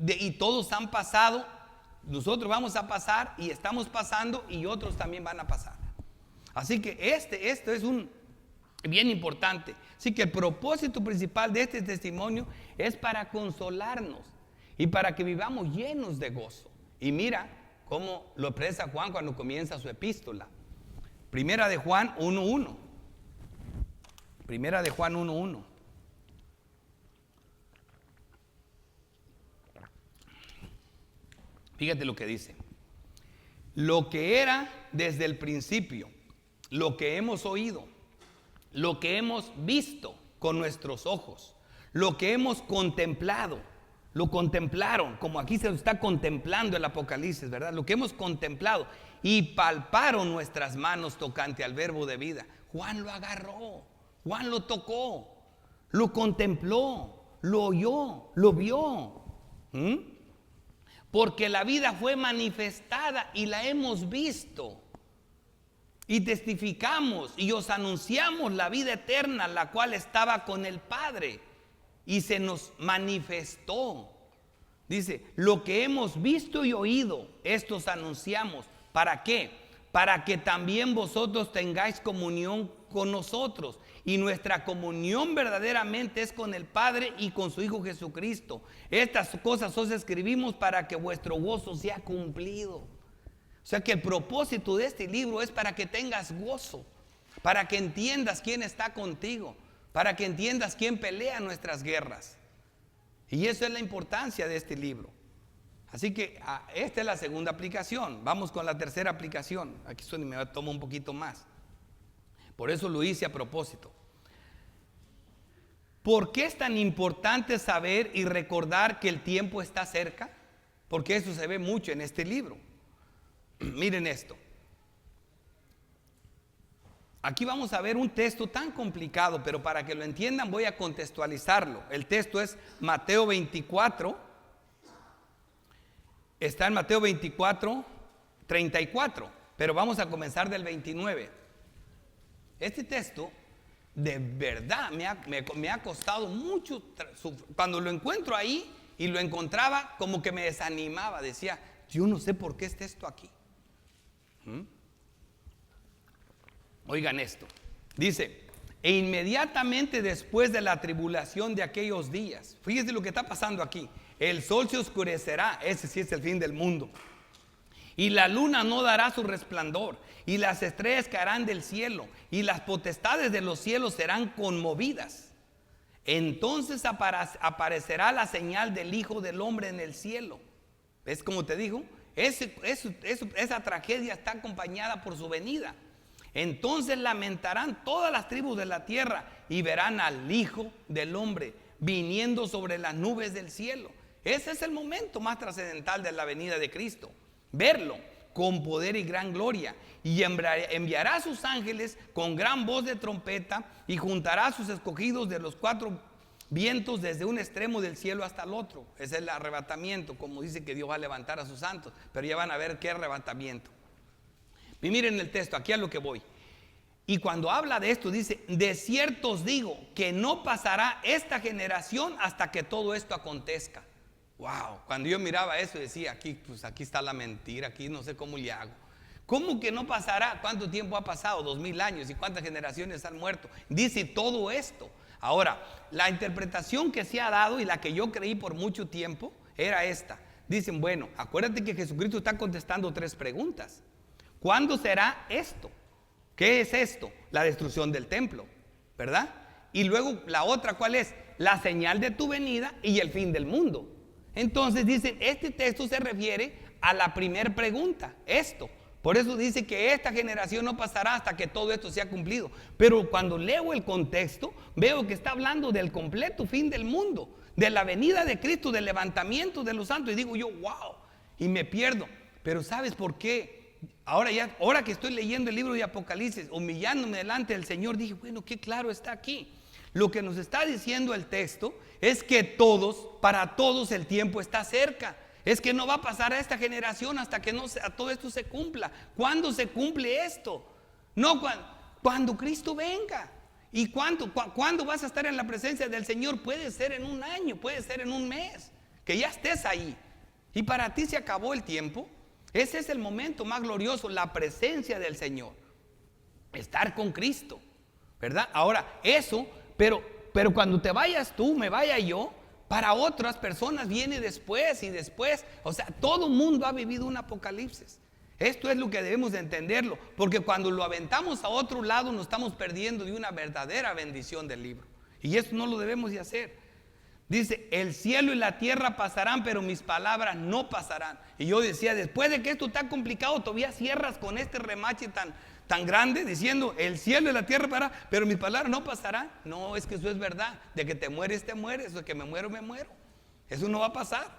Y todos han pasado, nosotros vamos a pasar y estamos pasando, y otros también van a pasar. Así que esto es Bien importante. Así que el propósito principal de este testimonio es para consolarnos y para que vivamos llenos de gozo. Y mira cómo lo expresa Juan cuando comienza su epístola. Primera de Juan 1:1. Primera de Juan 1:1. Fíjate lo que dice. Lo que era desde el principio, lo que hemos oído, lo que hemos visto con nuestros ojos, lo que hemos contemplado, lo contemplaron, como aquí se está contemplando el Apocalipsis, ¿verdad? Lo que hemos contemplado y palparon nuestras manos tocante al verbo de vida. Juan lo agarró, Juan lo tocó, lo contempló, lo oyó, lo vio. Porque la vida fue manifestada y la hemos visto. Y testificamos y os anunciamos la vida eterna, la cual estaba con el Padre y se nos manifestó. Dice, lo que hemos visto y oído, estos anunciamos. ¿Para qué? Para que también vosotros tengáis comunión con nosotros. Y nuestra comunión verdaderamente es con el Padre y con su Hijo Jesucristo. Estas cosas os escribimos para que vuestro gozo sea cumplido. O sea que el propósito de este libro es para que tengas gozo, para que entiendas quién está contigo, para que entiendas quién pelea nuestras guerras. Y eso es la importancia de este libro. Así que esta es la segunda aplicación. Vamos con la tercera aplicación. Aquí me tomo un poquito más. Por eso lo hice a propósito. ¿Por qué es tan importante saber y recordar que el tiempo está cerca? Porque eso se ve mucho en este libro. Miren esto. Aquí vamos a ver un texto tan complicado, pero para que lo entiendan voy a contextualizarlo. El texto es Mateo 24. Está en Mateo 24, 34, pero vamos a comenzar del 29. Este texto de verdad me ha costado mucho. Cuando lo encuentro ahí y lo encontraba, como que me desanimaba. Decía, yo no sé por qué está esto aquí. Oigan esto. Dice, e inmediatamente después de la tribulación de aquellos días, fíjense lo que está pasando aquí. El sol se oscurecerá, ese sí es el fin del mundo. Y la luna no dará su resplandor, y las estrellas caerán del cielo, y las potestades de los cielos serán conmovidas. Entonces aparecerá la señal del Hijo del Hombre en el cielo. ¿Ves cómo te digo? Esa tragedia está acompañada por su venida. Entonces lamentarán todas las tribus de la tierra y verán al Hijo del Hombre viniendo sobre las nubes del cielo. Ese es el momento más trascendental de la venida de Cristo. Verlo con poder y gran gloria, y enviará a sus ángeles con gran voz de trompeta y juntará a sus escogidos de los cuatro vientos desde un extremo del cielo hasta el otro. Ese es el arrebatamiento, como dice que Dios va a levantar a sus santos, pero ya van a ver qué arrebatamiento. Y miren el texto, aquí a lo que voy. Y cuando habla de esto dice, de cierto os digo que no pasará esta generación hasta que todo esto acontezca. Wow, cuando yo miraba eso decía, aquí está la mentira, aquí no sé cómo le hago. ¿Cómo que no pasará? ¿Cuánto tiempo ha pasado? 2000 años. ¿Y cuántas generaciones han muerto? Dice todo esto. Ahora, la interpretación que se ha dado y la que yo creí por mucho tiempo era esta. Dicen, bueno, acuérdate que Jesucristo está contestando 3 preguntas. ¿Cuándo será esto? ¿Qué es esto? La destrucción del templo, ¿verdad? Y luego la otra, ¿cuál es? La señal de tu venida y el fin del mundo. Entonces dicen, este texto se refiere a la primera pregunta, esto. Por eso dice que esta generación no pasará hasta que todo esto sea cumplido. Pero cuando leo el contexto, veo que está hablando del completo fin del mundo, de la venida de Cristo, del levantamiento de los santos. Y digo yo, wow, y me pierdo. Pero ¿sabes por qué? Ahora que estoy leyendo el libro de Apocalipsis, humillándome delante del Señor, dije, bueno, qué claro está aquí. Lo que nos está diciendo el texto es que para todos el tiempo está cerca. Es que no va a pasar a esta generación hasta que todo esto se cumpla. ¿Cuándo se cumple esto? No, cuando Cristo venga. ¿Y cuándo vas a estar en la presencia del Señor? Puede ser en un año, puede ser en un mes, que ya estés ahí. Y para ti se acabó el tiempo. Ese es el momento más glorioso, la presencia del Señor. Estar con Cristo. ¿verdad? Ahora, eso, pero cuando te vayas tú, me vaya yo, para otras personas viene después y después. O sea, todo el mundo ha vivido un apocalipsis. Esto es lo que debemos de entenderlo, porque cuando lo aventamos a otro lado nos estamos perdiendo de una verdadera bendición del libro. Y eso no lo debemos de hacer. Dice, el cielo y la tierra pasarán, pero mis palabras no pasarán. Y yo decía, después de que esto está complicado, todavía cierras con este remache tan grande, diciendo, el cielo y la tierra pasarán, pero mis palabras no pasarán. No, es que eso es verdad. De que te mueres, te mueres. De que me muero, me muero. Eso no va a pasar.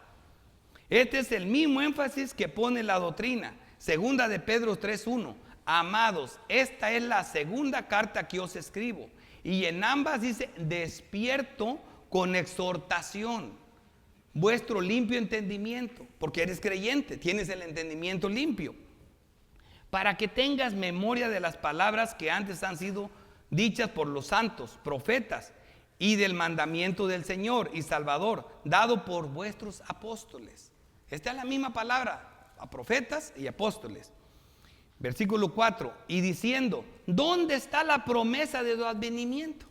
Este es el mismo énfasis que pone la doctrina. Segunda de Pedro 3:1. Amados, esta es la segunda carta que os escribo. Y en ambas dice, despierto con exhortación vuestro limpio entendimiento, porque eres creyente, tienes el entendimiento limpio, para que tengas memoria de las palabras que antes han sido dichas por los santos, profetas, y del mandamiento del Señor y Salvador, dado por vuestros apóstoles. Esta es la misma palabra, a profetas y apóstoles. Versículo 4, y diciendo, ¿dónde está la promesa de tu advenimiento?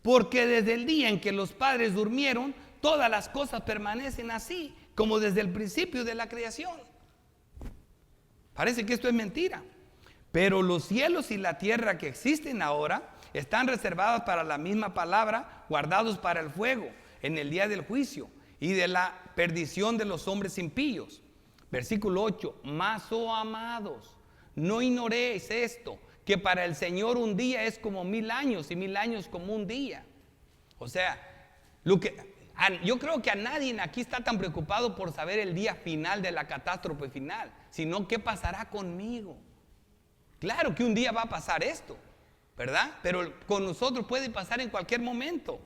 Porque desde el día en que los padres durmieron, todas las cosas permanecen así, como desde el principio de la creación. Parece que esto es mentira. Pero los cielos y la tierra que existen ahora están reservados para la misma palabra, guardados para el fuego, en el día del juicio y de la perdición de los hombres impíos. Versículo 8, mas oh amados, no ignoréis esto, que para el Señor un día es como 1000 años y 1000 años como un día. O sea, yo creo que a nadie aquí está tan preocupado por saber el día final de la catástrofe final, sino qué pasará conmigo. Claro que un día va a pasar esto, ¿verdad? Pero con nosotros puede pasar en cualquier momento.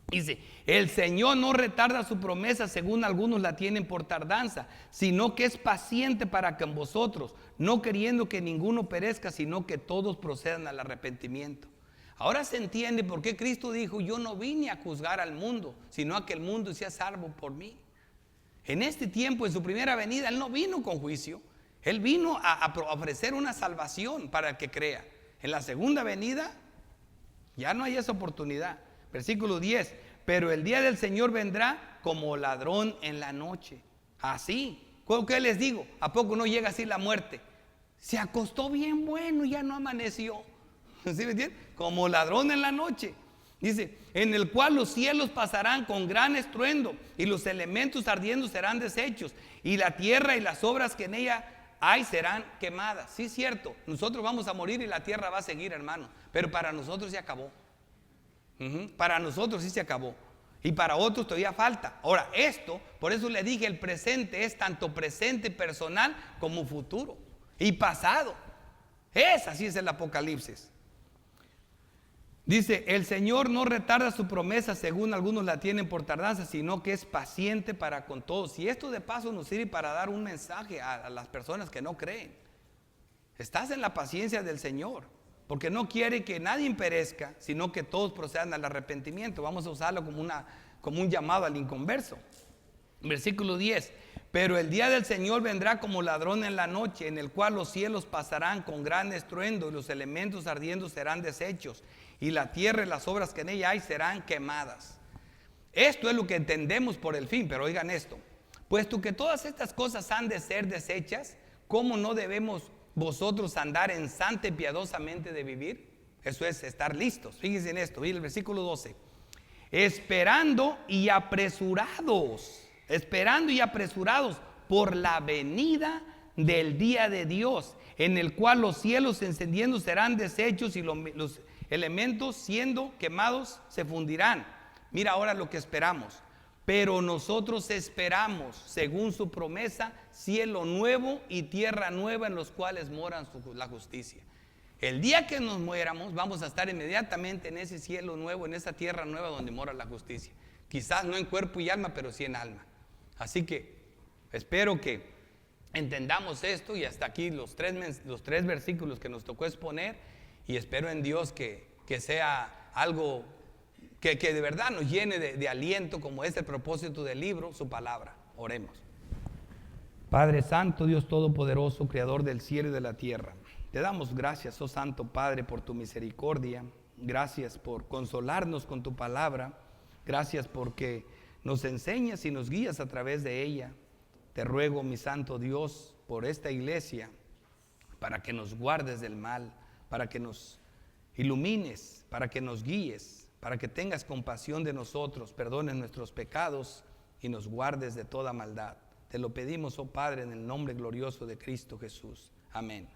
Dice, el Señor no retarda su promesa según algunos la tienen por tardanza, sino que es paciente para con vosotros, no queriendo que ninguno perezca, sino que todos procedan al arrepentimiento. Ahora se entiende por qué Cristo dijo, yo no vine a juzgar al mundo, sino a que el mundo sea salvo por mí. En este tiempo, en su primera venida, Él no vino con juicio, Él vino a ofrecer una salvación para el que crea. En la segunda venida, ya no hay esa oportunidad. Versículo 10, pero el día del Señor vendrá como ladrón en la noche. Así, ¿qué les digo? ¿A poco no llega así la muerte? Se acostó bien bueno y ya no amaneció. ¿Sí me entienden? Como ladrón en la noche. Dice, en el cual los cielos pasarán con gran estruendo y los elementos ardiendo serán deshechos y la tierra y las obras que en ella hay serán quemadas. Sí, es cierto, nosotros vamos a morir y la tierra va a seguir, hermano, pero para nosotros se acabó. Para nosotros sí se acabó y para otros todavía falta. Ahora esto, por eso le dije, el presente es tanto presente personal como futuro y pasado. Así es el Apocalipsis. Dice, el Señor no retarda su promesa según algunos la tienen por tardanza, sino que es paciente para con todos. Y esto de paso nos sirve para dar un mensaje a las personas que no creen. Estás en la paciencia del Señor, porque no quiere que nadie perezca, sino que todos procedan al arrepentimiento. Vamos a usarlo como un llamado al inconverso. Versículo 10, pero el día del Señor vendrá como ladrón en la noche, en el cual los cielos pasarán con gran estruendo y los elementos ardiendo serán deshechos y la tierra y las obras que en ella hay serán quemadas. Esto es lo que entendemos por el fin, pero oigan esto, puesto que todas estas cosas han de ser deshechas, ¿cómo no debemos vosotros andar en santa y piadosamente de vivir? Eso es estar listos. Fíjense en esto, el versículo 12, esperando y apresurados por la venida del día de Dios, en el cual los cielos encendiendo serán deshechos y los elementos siendo quemados se fundirán. Mira ahora lo que esperamos. Pero nosotros esperamos, según su promesa, cielo nuevo y tierra nueva en los cuales moran la justicia. El día que nos muéramos vamos a estar inmediatamente en ese cielo nuevo, en esa tierra nueva donde mora la justicia. Quizás no en cuerpo y alma, pero sí en alma. Así que espero que entendamos esto y hasta aquí los tres versículos que nos tocó exponer, y espero en Dios que sea algo que de verdad nos llene de aliento, como es el propósito del libro, su palabra. Oremos. Padre Santo, Dios Todopoderoso, Creador del cielo y de la tierra, Te damos gracias, oh Santo Padre, por tu misericordia. Gracias por consolarnos con tu palabra. Gracias porque nos enseñas y nos guías a través de ella. Te ruego, mi Santo Dios, por esta iglesia, para que nos guardes del mal, para que nos ilumines, para que nos guíes, para que tengas compasión de nosotros, perdones nuestros pecados y nos guardes de toda maldad. Te lo pedimos, oh Padre, en el nombre glorioso de Cristo Jesús. Amén.